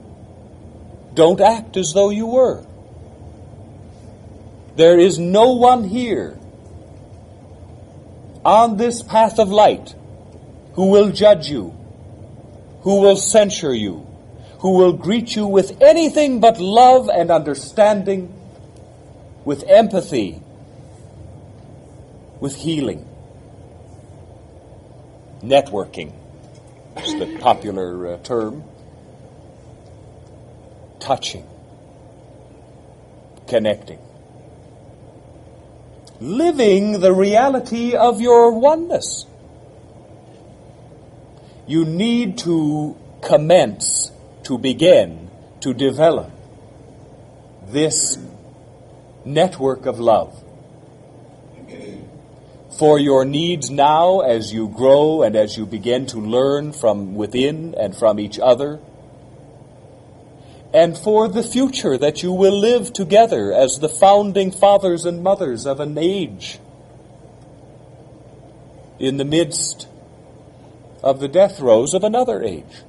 Don't act as though you were. There is no one here on this path of light who will judge you, who will censure you, who will greet you with anything but love and understanding, with empathy, with healing. Networking is the popular term. Touching. Connecting. Living the reality of your oneness. You need to commence, to begin, to develop this network of love for your needs now as you grow and as you begin to learn from within and from each other, and for the future that you will live together as the founding fathers and mothers of an age in the midst of the death throes of another age.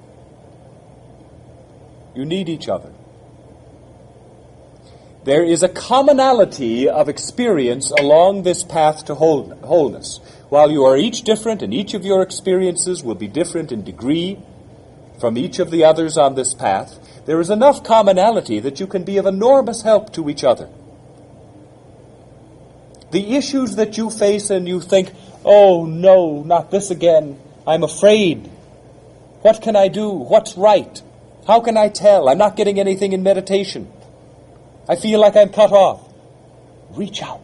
You need each other. There is a commonality of experience along this path to wholeness. While you are each different and each of your experiences will be different in degree from each of the others on this path, there is enough commonality that you can be of enormous help to each other. The issues that you face and you think, oh no, not this again, I'm afraid. What can I do? What's right? How can I tell? I'm not getting anything in meditation. I feel like I'm cut off. Reach out.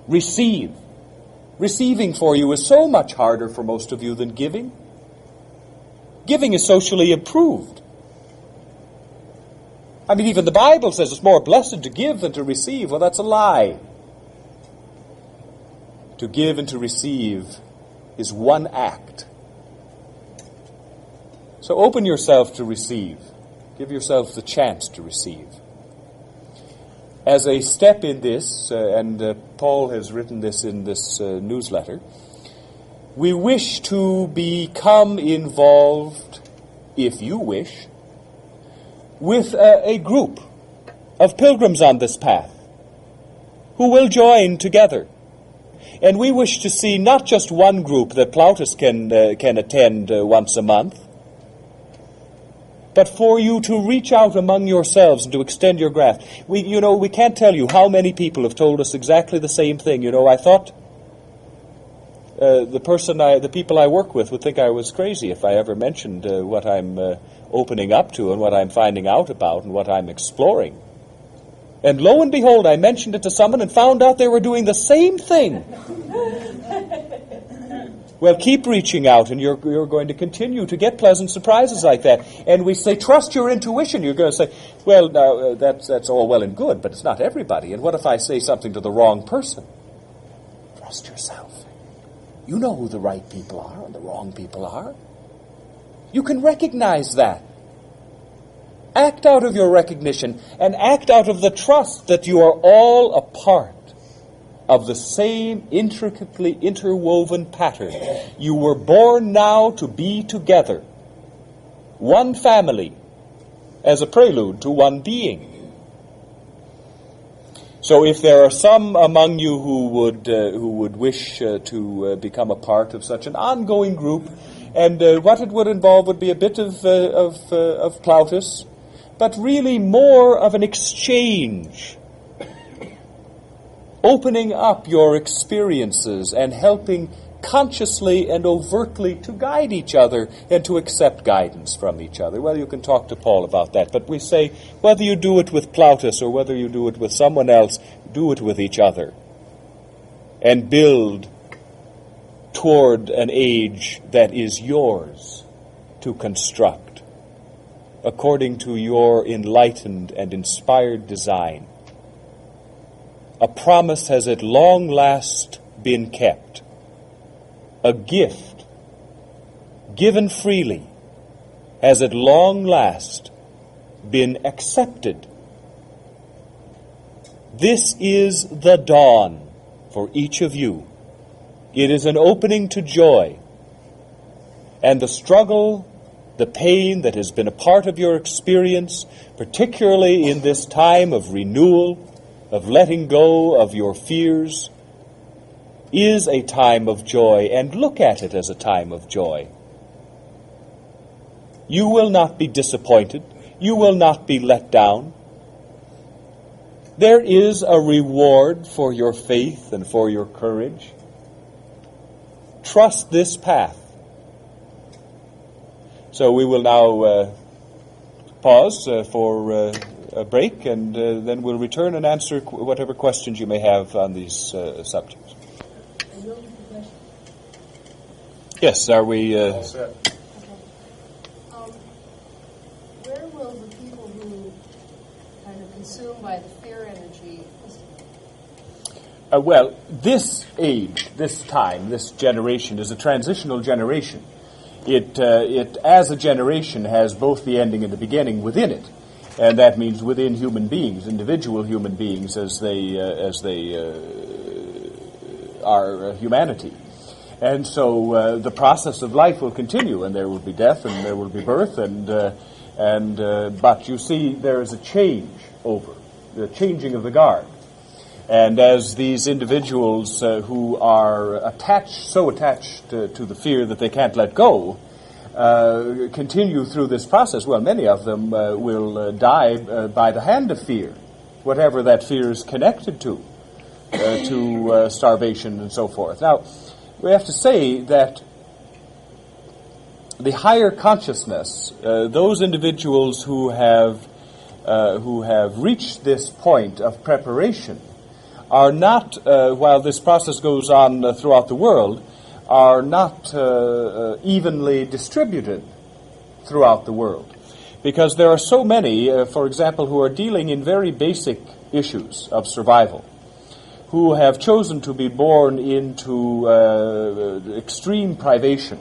Receive. Receiving for you is so much harder for most of you than giving. Giving is socially approved. I mean, even the Bible says it's more blessed to give than to receive. Well, that's a lie. To give and to receive is one act. So open yourself to receive. Give yourself the chance to receive. As a step in this, and Paul has written this in this newsletter, we wish to become involved if you wish, with a group of pilgrims on this path who will join together. And we wish to see not just one group that Plautus can attend once a month, but for you to reach out among yourselves and to extend your grasp. We can't tell you how many people have told us exactly the same thing. I thought the people I work with would think I was crazy if I ever mentioned what I'm opening up to and what I'm finding out about and what I'm exploring. And lo and behold, I mentioned it to someone and found out they were doing the same thing. Well, keep reaching out, and you're going to continue to get pleasant surprises like that. And we say, trust your intuition. You're going to say, well, now, that's all well and good, but it's not everybody. And what if I say something to the wrong person? Trust yourself. You know who the right people are and the wrong people are. You can recognize that. Act out of your recognition and act out of the trust that you are all a part of the same intricately interwoven pattern. You were born now to be together. One family as a prelude to one being. So if there are some among you who would wish to become a part of such an ongoing group, and what it would involve would be a bit of Plautus, but really more of an exchange, opening up your experiences and helping consciously and overtly to guide each other and to accept guidance from each other. Well, you can talk to Paul about that, but we say whether you do it with Plautus or whether you do it with someone else, do it with each other and build toward an age that is yours to construct according to your enlightened and inspired design. A promise has at long last been kept. A gift given freely has at long last been accepted. This is the dawn for each of you. It is an opening to joy. And the struggle, the pain that has been a part of your experience, particularly in this time of renewal, of letting go of your fears, is a time of joy, and look at it as a time of joy. You will not be disappointed. You will not be let down. There is a reward for your faith and for your courage. Trust this path. So we will now pause for a break, and then we'll return and answer whatever questions you may have on these subjects. Yes, are we... All set. Okay. Where will the people who kind of consumed by the fear energy... well, this age, this time, this generation is a transitional generation. It as a generation, has both the ending and the beginning within it. And that means within human beings, individual human beings, as they are humanity. And so the process of life will continue, and there will be death, and there will be birth, but you see, there is a change over, the changing of the guard. And as these individuals who are so attached to the fear that they can't let go, continue through this process, well, many of them will die by the hand of fear, whatever that fear is connected to starvation and so forth. Now, we have to say that the higher consciousness, those individuals who have reached this point of preparation, are not, while this process goes on throughout the world, are not evenly distributed throughout the world. Because there are so many, for example, who are dealing in very basic issues of survival, who have chosen to be born into extreme privation,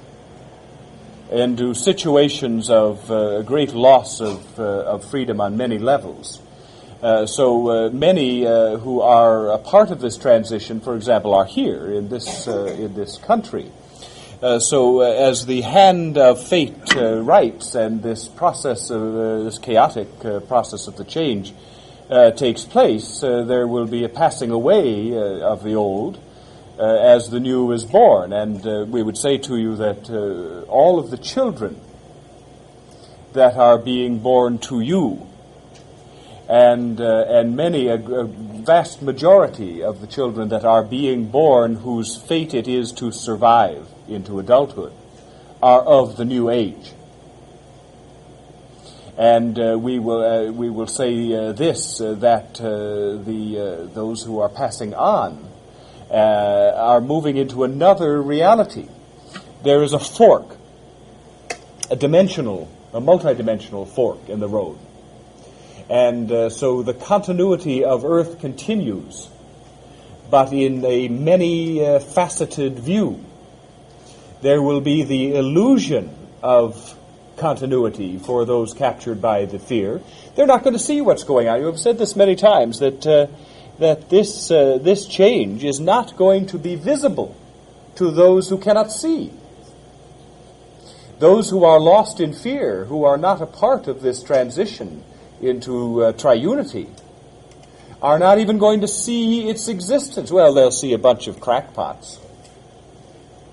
into situations of great loss of freedom on many levels. So many who are a part of this transition, for example, are here in this country. So as the hand of fate rights and this process of this chaotic process of the change takes place, there will be a passing away of the old as the new is born. And we would say to you that all of the children that are being born to you, and many, a vast majority of the children that are being born whose fate it is to survive into adulthood, are of the new age. And we will say this, that those who are passing on are moving into another reality. There is a fork, a multidimensional fork in the road. And so the continuity of Earth continues, but in a many-faceted view. There will be the illusion of continuity for those captured by the fear. They're not going to see what's going on. You have said this many times, that this change is not going to be visible to those who cannot see. Those who are lost in fear, who are not a part of this transition into triunity, are not even going to see its existence. Well, they'll see a bunch of crackpots,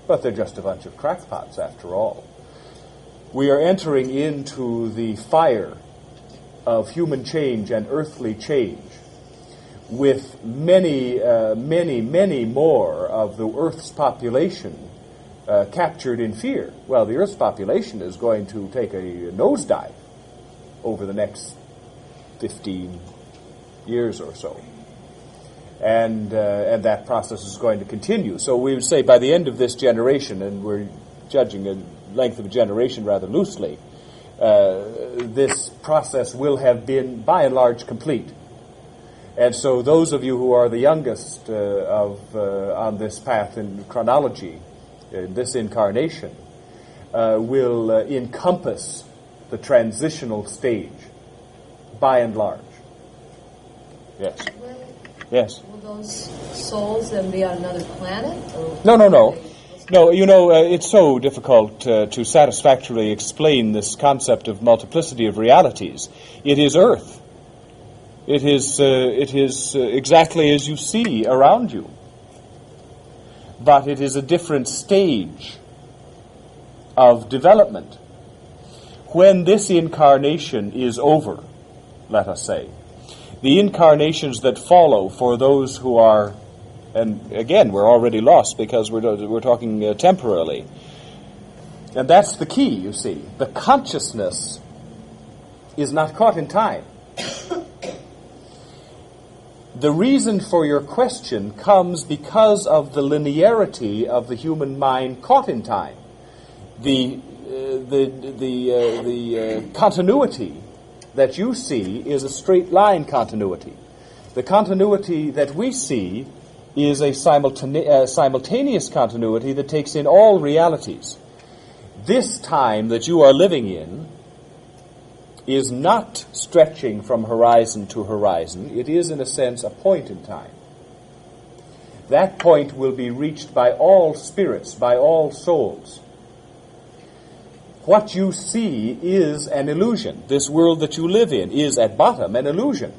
but they're just a bunch of crackpots after all. We are entering into the fire of human change and earthly change, with many more of the Earth's population captured in fear. Well, the Earth's population is going to take a nosedive over the next 15 years or so. And that process is going to continue. So we would say by the end of this generation, and we're judging a length of a generation rather loosely, this process will have been by and large complete. And so those of you who are the youngest on this path in chronology, in this incarnation, will encompass the transitional stage by and large. Yes. Yes. Will those souls then be on another planet? No. No, it's so difficult to satisfactorily explain this concept of multiplicity of realities. It is Earth. It is exactly as you see around you. But it is a different stage of development. When this incarnation is over, let us say, the incarnations that follow for those who are, and again, we're already lost because we're talking temporarily. And that's the key, you see. The consciousness is not caught in time. The reason for your question comes because of the linearity of the human mind caught in time. The continuity that you see is a straight line continuity. The continuity that we see is a simultaneous continuity that takes in all realities. This time that you are living in is not stretching from horizon to horizon. It is, in a sense, a point in time. That point will be reached by all spirits, by all souls. What you see is an illusion. This world that you live in is, at bottom, an illusion.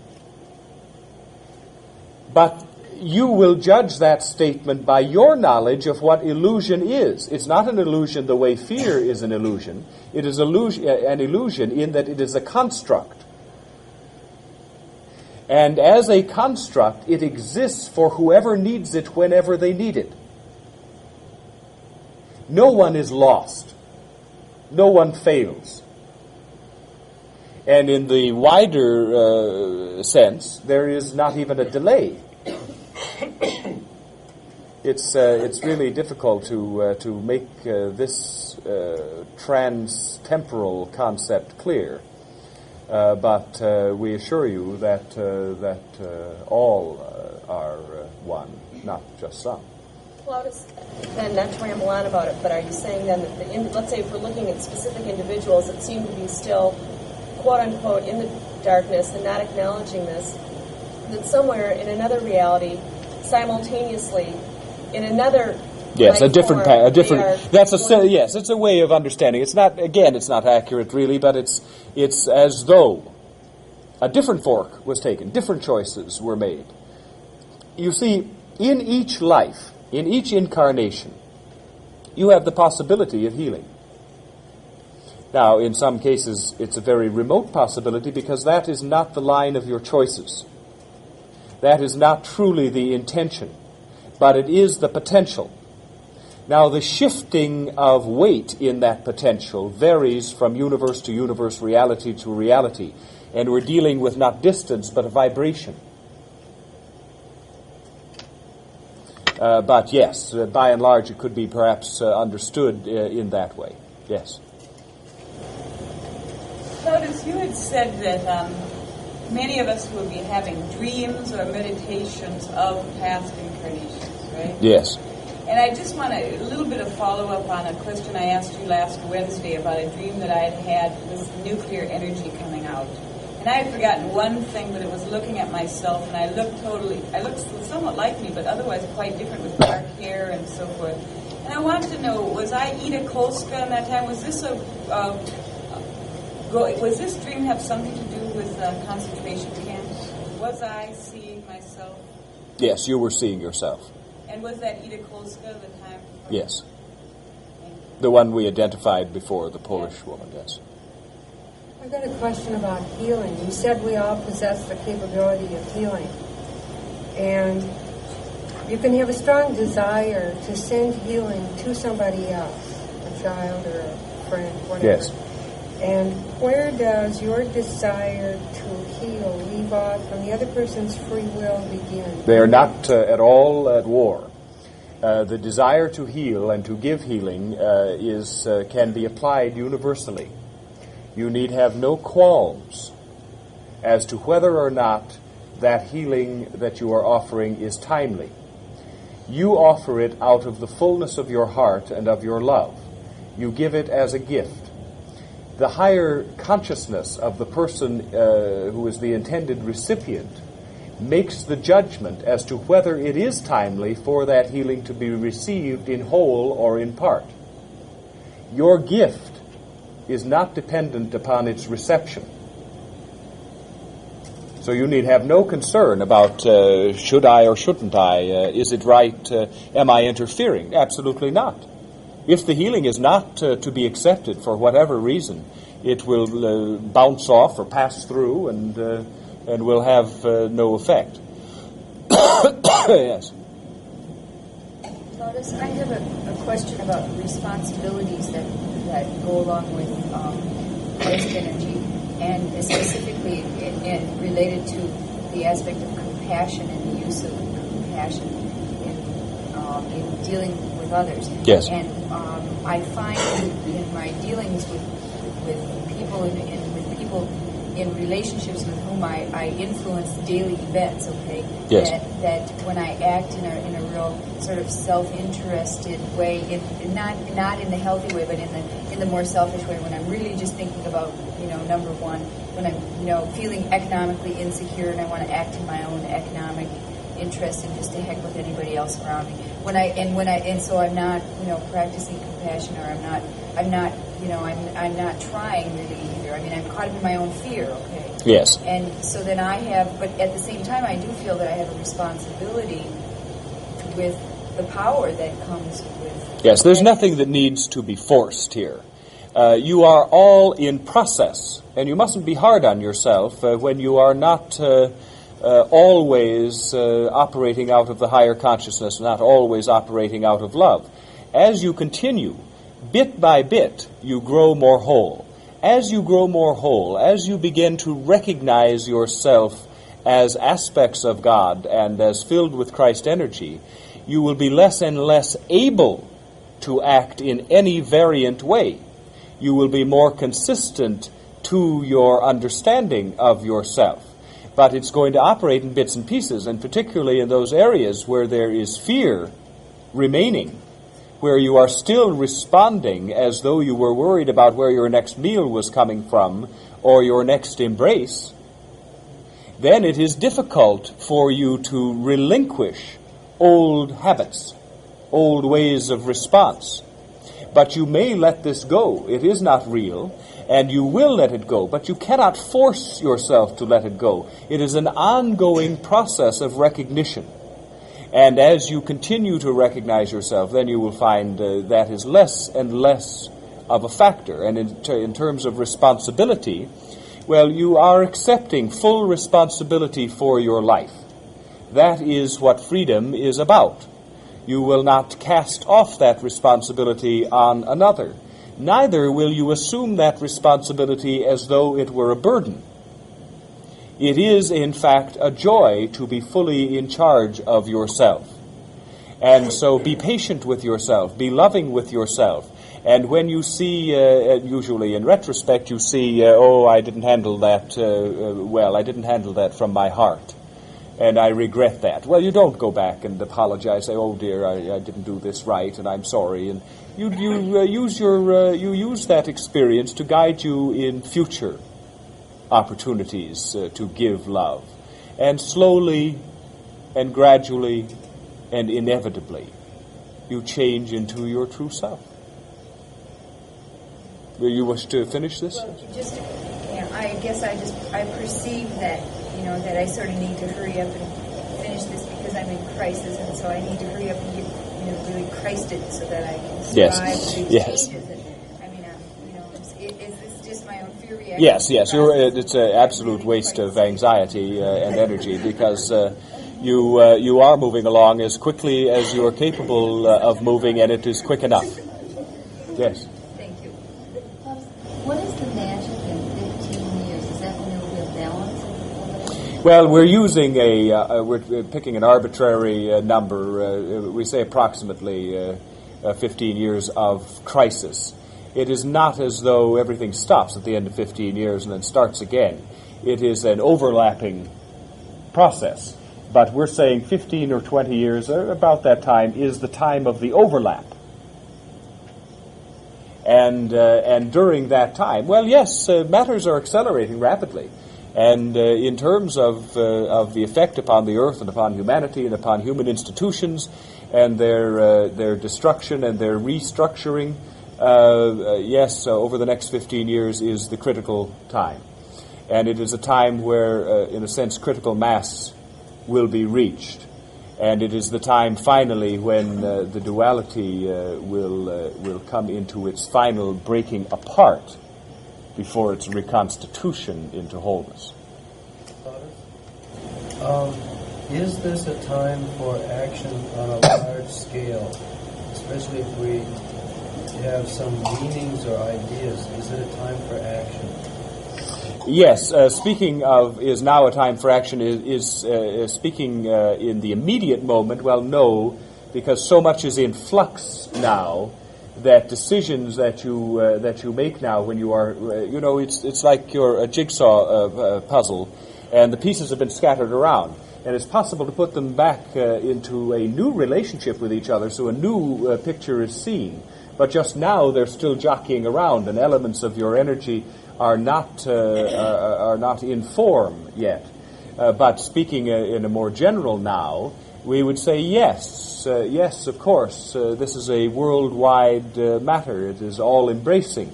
But you will judge that statement by your knowledge of what illusion is. It's not an illusion the way fear is an illusion. It is an illusion in that it is a construct. And as a construct, it exists for whoever needs it whenever they need it. No one is lost. No one fails. And in the wider sense, there is not even a delay. It's really difficult to make this trans-temporal concept clear, but we assure you that all are one, not just some. Plautus, then, not to ramble on about it, but are you saying then that, let's say if we're looking at specific individuals that seem to be still, quote-unquote, in the darkness and not acknowledging this, that somewhere in another reality, simultaneously, in another Yes, life form, they are yes, it's a way of understanding. It's not accurate really, but it's as though a different fork was taken, different choices were made. You see, in each life, in each incarnation, you have the possibility of healing. Now, in some cases, it's a very remote possibility because that is not the line of your choices. That is not truly the intention, but it is the potential. Now, the shifting of weight in that potential varies from universe to universe, reality to reality, and we're dealing with not distance, but a vibration. But yes, by and large, it could be perhaps understood in that way. Yes. Plautus, you had said that many of us will be having dreams or meditations of past incarnations, right? Yes. And I just want a little bit of follow-up on a question I asked you last Wednesday about a dream that I had with nuclear energy coming out. And I had forgotten one thing, but it was looking at myself, and I looked somewhat like me, but otherwise quite different with dark hair and so forth. And I wanted to know, was I Ida Kolska in that time? Was this was this dream have something to do with concentration camps? Was I seeing myself? Yes, you were seeing yourself. And was that Ida Kolska the time before? Yes. The one we identified before, the Polish woman, yes. I've got a question about healing. You said we all possess the capability of healing. And you can have a strong desire to send healing to somebody else, a child or a friend, whatever. Yes. And where does your desire to heal leave off from the other person's free will begin? They are not at all at war. The desire to heal and to give healing can be applied universally. You need have no qualms as to whether or not that healing that you are offering is timely. You offer it out of the fullness of your heart and of your love. You give it as a gift. The higher consciousness of the person who is the intended recipient makes the judgment as to whether it is timely for that healing to be received in whole or in part. Your gift is not dependent upon its reception. So you need have no concern about should I or shouldn't I, is it right, am I interfering? Absolutely not. If the healing is not to be accepted for whatever reason, it will bounce off or pass through and will have no effect. Yes. Plautus, I have a question about responsibilities that go along with Christ energy, and specifically related to the aspect of compassion and the use of compassion in dealing with others. Yes. And I find in my dealings with people with people in relationships with whom I influence daily events, okay? Yes. That when I act in a real sort of self-interested way, not in the healthy way, but in the more selfish way, when I'm really just thinking about, number one, when I'm, feeling economically insecure and I want to act in my own economic interest and just to heck with anybody else around me. So I'm not, practicing compassion, or I'm not trying really either. I mean, I'm caught up in my own fear, okay? Yes. And so then but at the same time, I do feel that I have a responsibility with the power that comes with... Yes, there's nothing that needs to be forced here. You are all in process, and you mustn't be hard on yourself when you are not always operating out of the higher consciousness, not always operating out of love. As you continue, bit by bit, you grow more whole. As you grow more whole, as you begin to recognize yourself as aspects of God and as filled with Christ energy, you will be less and less able to act in any variant way. You will be more consistent to your understanding of yourself. But it's going to operate in bits and pieces, and particularly in those areas where there is fear remaining, where you are still responding as though you were worried about where your next meal was coming from or your next embrace, then it is difficult for you to relinquish old habits. old ways of response. But you may let this go. It is not real, and you will let it go, but you cannot force yourself to let it go. It is an ongoing process of recognition. And as you continue to recognize yourself, then you will find that is less and less of a factor. And in terms of responsibility, well, you are accepting full responsibility for your life. That is what freedom is about. You will not cast off that responsibility on another. Neither will you assume that responsibility as though it were a burden. It is, in fact, a joy to be fully in charge of yourself. And so be patient with yourself, be loving with yourself. And when you see, usually in retrospect, you see, I didn't handle that well, I didn't handle that from my heart, and I regret that. Well, you don't go back and apologize, say, oh dear, I didn't do this right, and I'm sorry. And you use that experience to guide you in future opportunities to give love. And slowly and gradually and inevitably, you change into your true self. You wish to finish this? Well, I guess I perceive that, that I sort of need to hurry up and finish this because I'm in crisis, and so I need to hurry up and get, really Christed so that I can survive these changes. Is this just my own fear reaction? Yes. It's an absolute waste of anxiety and energy because you are moving along as quickly as you are capable of moving, and it is quick enough. Yes. Thank you. What is the magic in 15 years? Is that when there will be a balance? Well, we're using we're picking an arbitrary number. We say approximately 15 years of crisis. It is not as though everything stops at the end of 15 years and then starts again. It is an overlapping process. But we're saying 15 or 20 years, about that time, is the time of the overlap. And during that time, well, yes, matters are accelerating rapidly. And in terms of the effect upon the earth and upon humanity and upon human institutions and their destruction and their restructuring, yes, over the next 15 years is the critical time. And it is a time where, in a sense, critical mass will be reached. And it is the time, finally, when the duality will come into its final breaking apart before its reconstitution into wholeness. Is this a time for action on a large scale, especially if we have some meanings or ideas? Is it a time for action? Yes, speaking of is now a time for action is speaking in the immediate moment. Well, no, because so much is in flux now that decisions that you make now when you are it's like you're a jigsaw puzzle, and the pieces have been scattered around, and it's possible to put them back into a new relationship with each other, so a new picture is seen. But just now they're still jockeying around, and elements of your energy are not in form yet. But speaking in a more general now, we would say yes, of course. This is a worldwide matter. It is all-embracing.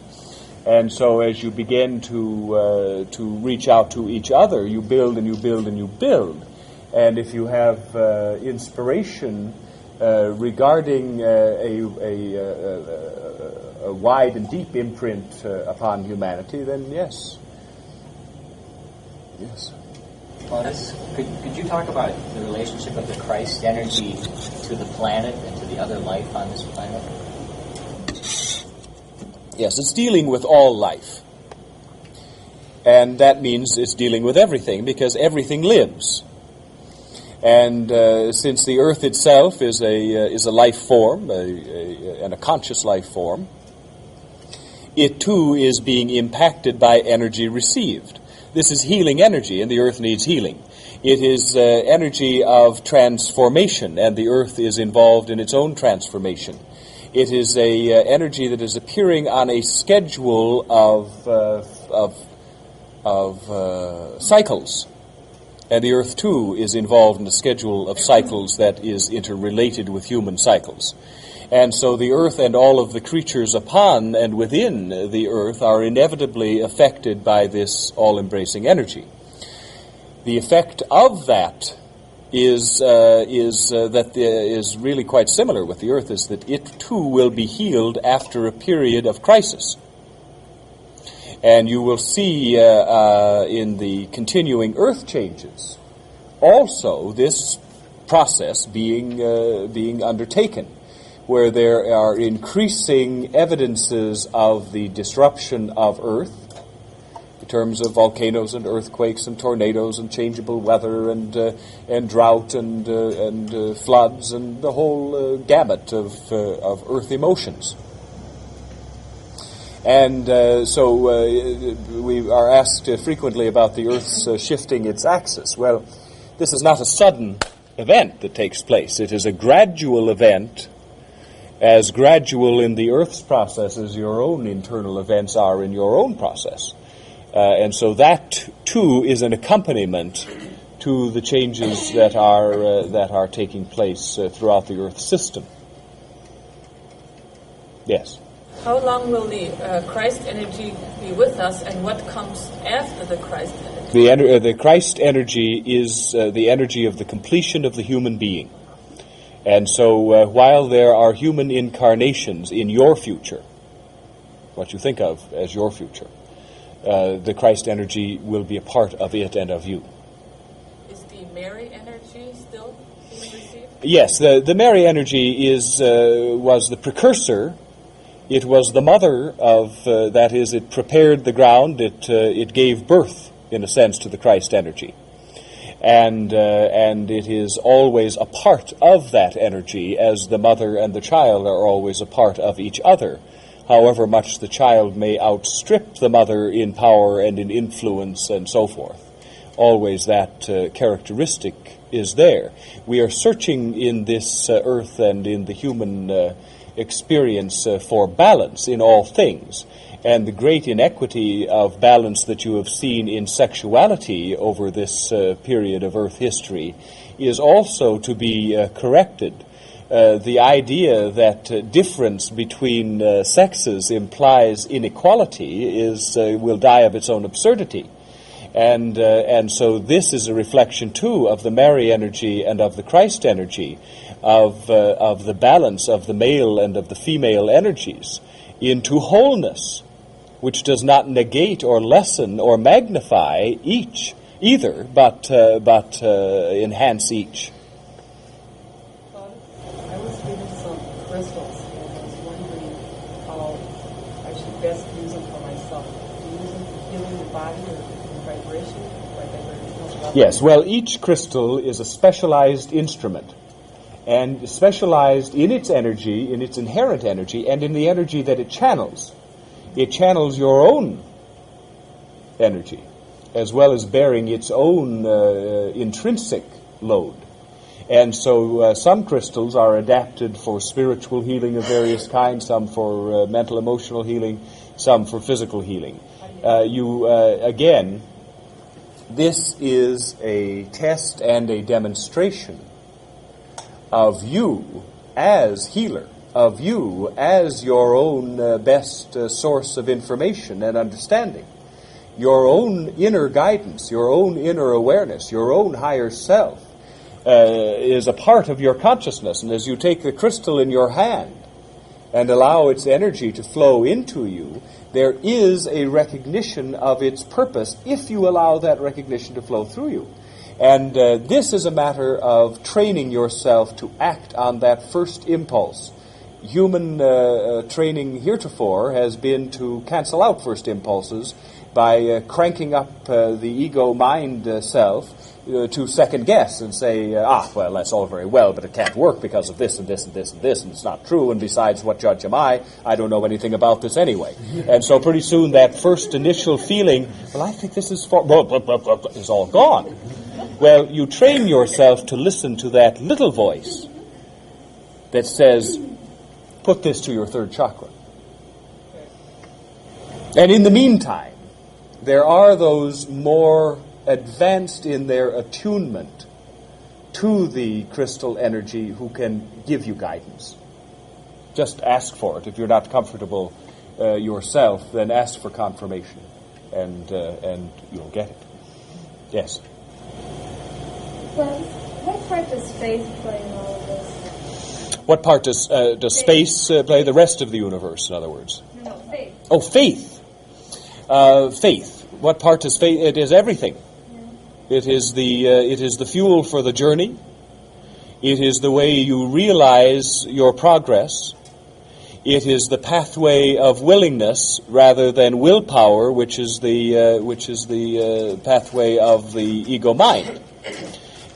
And so as you begin to reach out to each other, you build and you build and you build. And if you have inspiration regarding a wide and deep imprint upon humanity, then yes. Plautus, could you talk about the relationship of the Christ energy to the planet and to the other life on this planet? Yes, it's dealing with all life. And that means it's dealing with everything, because everything lives. And since the earth itself is a life form, and a conscious life form, it too is being impacted by energy received. This is healing energy, and the earth needs healing. It is energy of transformation, and the earth is involved in its own transformation. It is a energy that is appearing on a schedule of cycles. And the Earth, too, is involved in a schedule of cycles that is interrelated with human cycles. And so the Earth and all of the creatures upon and within the Earth are inevitably affected by this all-embracing energy. The effect of that is really quite similar with the Earth, is that it too will be healed after a period of crisis. And you will see in the continuing Earth changes also this process being undertaken, where there are increasing evidences of the disruption of Earth in terms of volcanoes and earthquakes and tornadoes and changeable weather and drought and floods and the whole gamut of Earth emotions. And so we are asked frequently about the Earth's shifting its axis. Well, this is not a sudden event that takes place. It is a gradual event, as gradual in the Earth's process as your own internal events are in your own process. And so that, too, is an accompaniment to the changes that are taking place throughout the Earth system. Yes? How long will the Christ energy be with us, and what comes after the Christ energy? The Christ energy is the energy of the completion of the human being. And so while there are human incarnations in your future, what you think of as your future, the Christ energy will be a part of it and of you. Is the Mary energy still being received? Yes, the Mary energy was the precursor. It was the mother of, that is, it prepared the ground, it gave birth, in a sense, to the Christ energy. And it is always a part of that energy, as the mother and the child are always a part of each other. However much the child may outstrip the mother in power and in influence and so forth, always that characteristic is there. We are searching in this earth and in the human experience for balance in all things. And the great inequity of balance that you have seen in sexuality over this period of Earth history is also to be corrected. The idea that difference between sexes implies inequality will die of its own absurdity. And so this is a reflection, too, of the Mary energy and of the Christ energy, of the balance of the male and of the female energies into wholeness, which does not negate or lessen or magnify either, but enhance each. I was reading some crystals, and I was wondering how I should best use them for myself. Do you use them for healing the body or vibration? Yes, well, each crystal is a specialized instrument, and specialized in its energy, in its inherent energy, and in the energy that it channels. It channels your own energy, as well as bearing its own intrinsic load. And so some crystals are adapted for spiritual healing of various kinds, some for mental, emotional healing, some for physical healing. Again, this is a test and a demonstration of you as healer, of you as your own best source of information and understanding, your own inner guidance, your own inner awareness, your own higher self is a part of your consciousness. And as you take the crystal in your hand and allow its energy to flow into you, there is a recognition of its purpose if you allow that recognition to flow through you. And this is a matter of training yourself to act on that first impulse. Human training heretofore has been to cancel out first impulses by cranking up the ego mind self to second guess and say, well, that's all very well, but it can't work because of this and this and this and this, and it's not true, and besides, what judge am I? I don't know anything about this anyway. And so pretty soon that first initial feeling, well, I think this is is all gone. Well, you train yourself to listen to that little voice that says, put this to your third chakra. And in the meantime, there are those more advanced in their attunement to the crystal energy who can give you guidance. Just ask for it. If you're not comfortable yourself, then ask for confirmation, and you'll get it. Yes? Well, what part does faith play in all of this? What part does space play? The rest of the universe, in other words. No, faith. Oh, faith. Faith. What part does faith? It is everything. Yeah. It is the fuel for the journey. It is the way you realize your progress. It is the pathway of willingness rather than willpower, which is the pathway of the ego mind.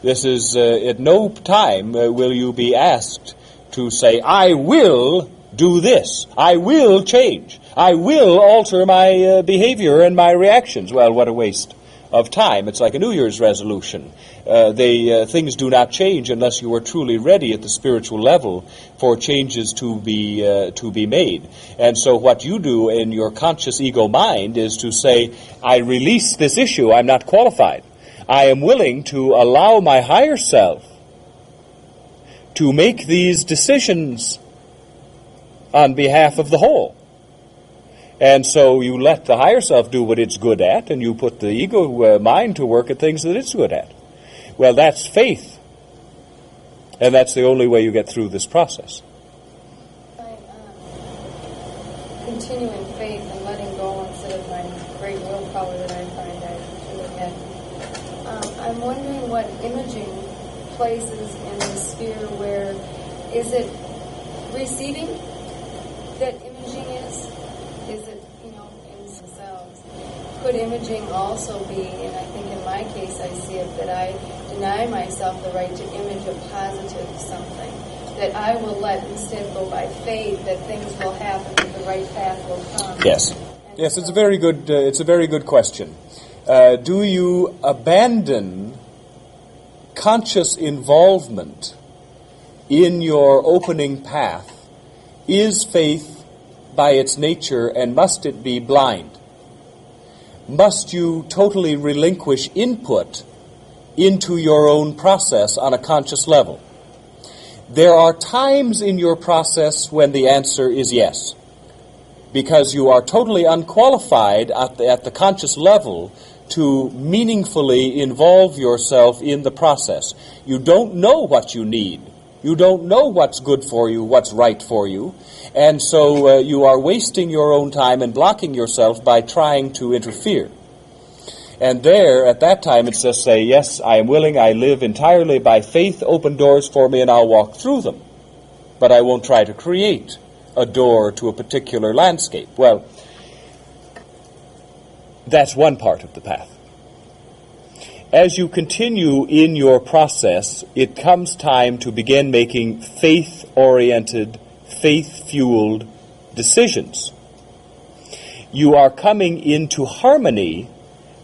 This is at no time will you be asked to say, "I will do this. I will change. I will alter my behavior and my reactions." Well, what a waste of time. It's like a New Year's resolution. Things do not change unless you are truly ready at the spiritual level for changes to be made. And so what you do in your conscious ego mind is to say, "I release this issue. I'm not qualified. I am willing to allow my higher self to make these decisions on behalf of the whole." And so you let the higher self do what it's good at, and you put the ego mind to work at things that it's good at. Well, that's faith. And that's the only way you get through this process. By continuing faith and letting go instead of my great willpower that I find I should have had, I'm wondering what imaging places in the sphere where, is it receiving that imaging is? Is it, in themselves? Could imaging also be, and I think in my case I see it, that I deny myself the right to image a positive something, that I will let instead go by faith that things will happen, that the right path will come. Yes. Yes, it's a very good question. Do you abandon conscious involvement in your opening path? Is faith by its nature, and must it be blind? Must you totally relinquish input into your own process on a conscious level? There are times in your process when the answer is yes, because you are totally unqualified at the conscious level to meaningfully involve yourself in the process. You don't know what you need. You don't know what's good for you, what's right for you, and so you are wasting your own time and blocking yourself by trying to interfere. And there, at that time, it's just say, "Yes, I am willing, I live entirely by faith, open doors for me, and I'll walk through them. But I won't try to create a door to a particular landscape." Well, that's one part of the path. As you continue in your process, it comes time to begin making faith-oriented, faith-fueled decisions. You are coming into harmony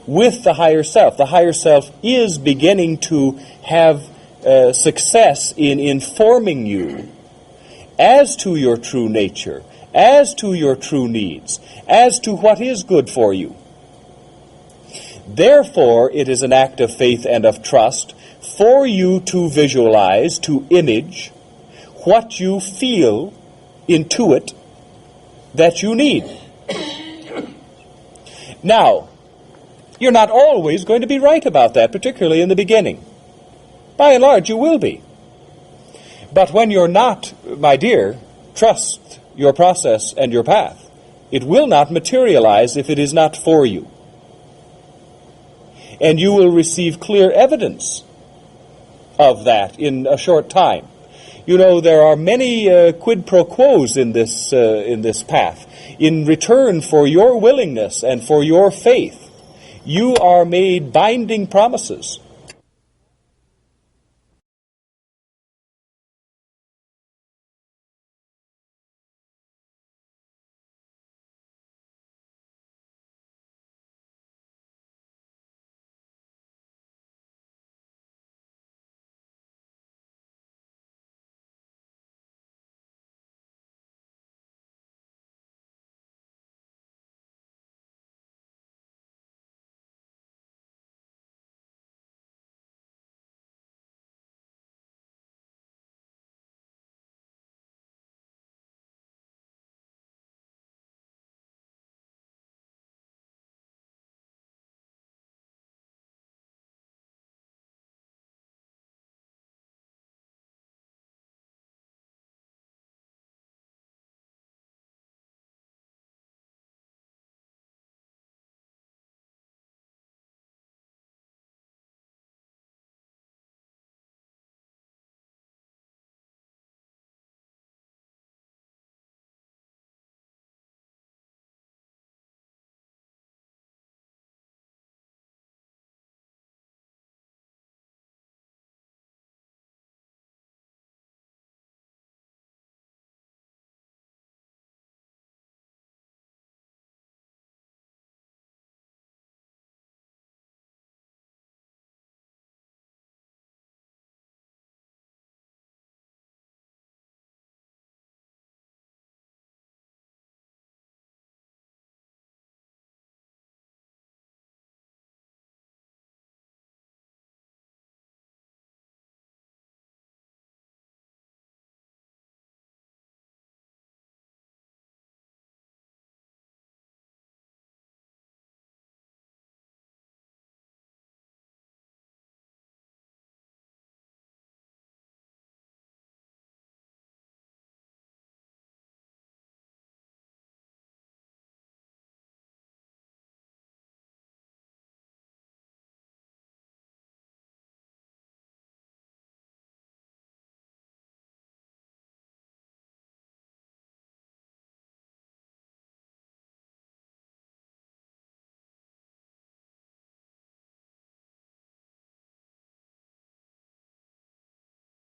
with the higher self. The higher self is beginning to have success in informing you as to your true nature, as to your true needs, as to what is good for you. Therefore, it is an act of faith and of trust for you to visualize, to image what you feel, intuit, that you need. Now, you're not always going to be right about that, particularly in the beginning. By and large, you will be. But when you're not, my dear, trust your process and your path. It will not materialize if it is not for you. And you will receive clear evidence of that in a short time. You know, there are many quid pro quos in this path. In return for your willingness and for your faith, you are made binding promises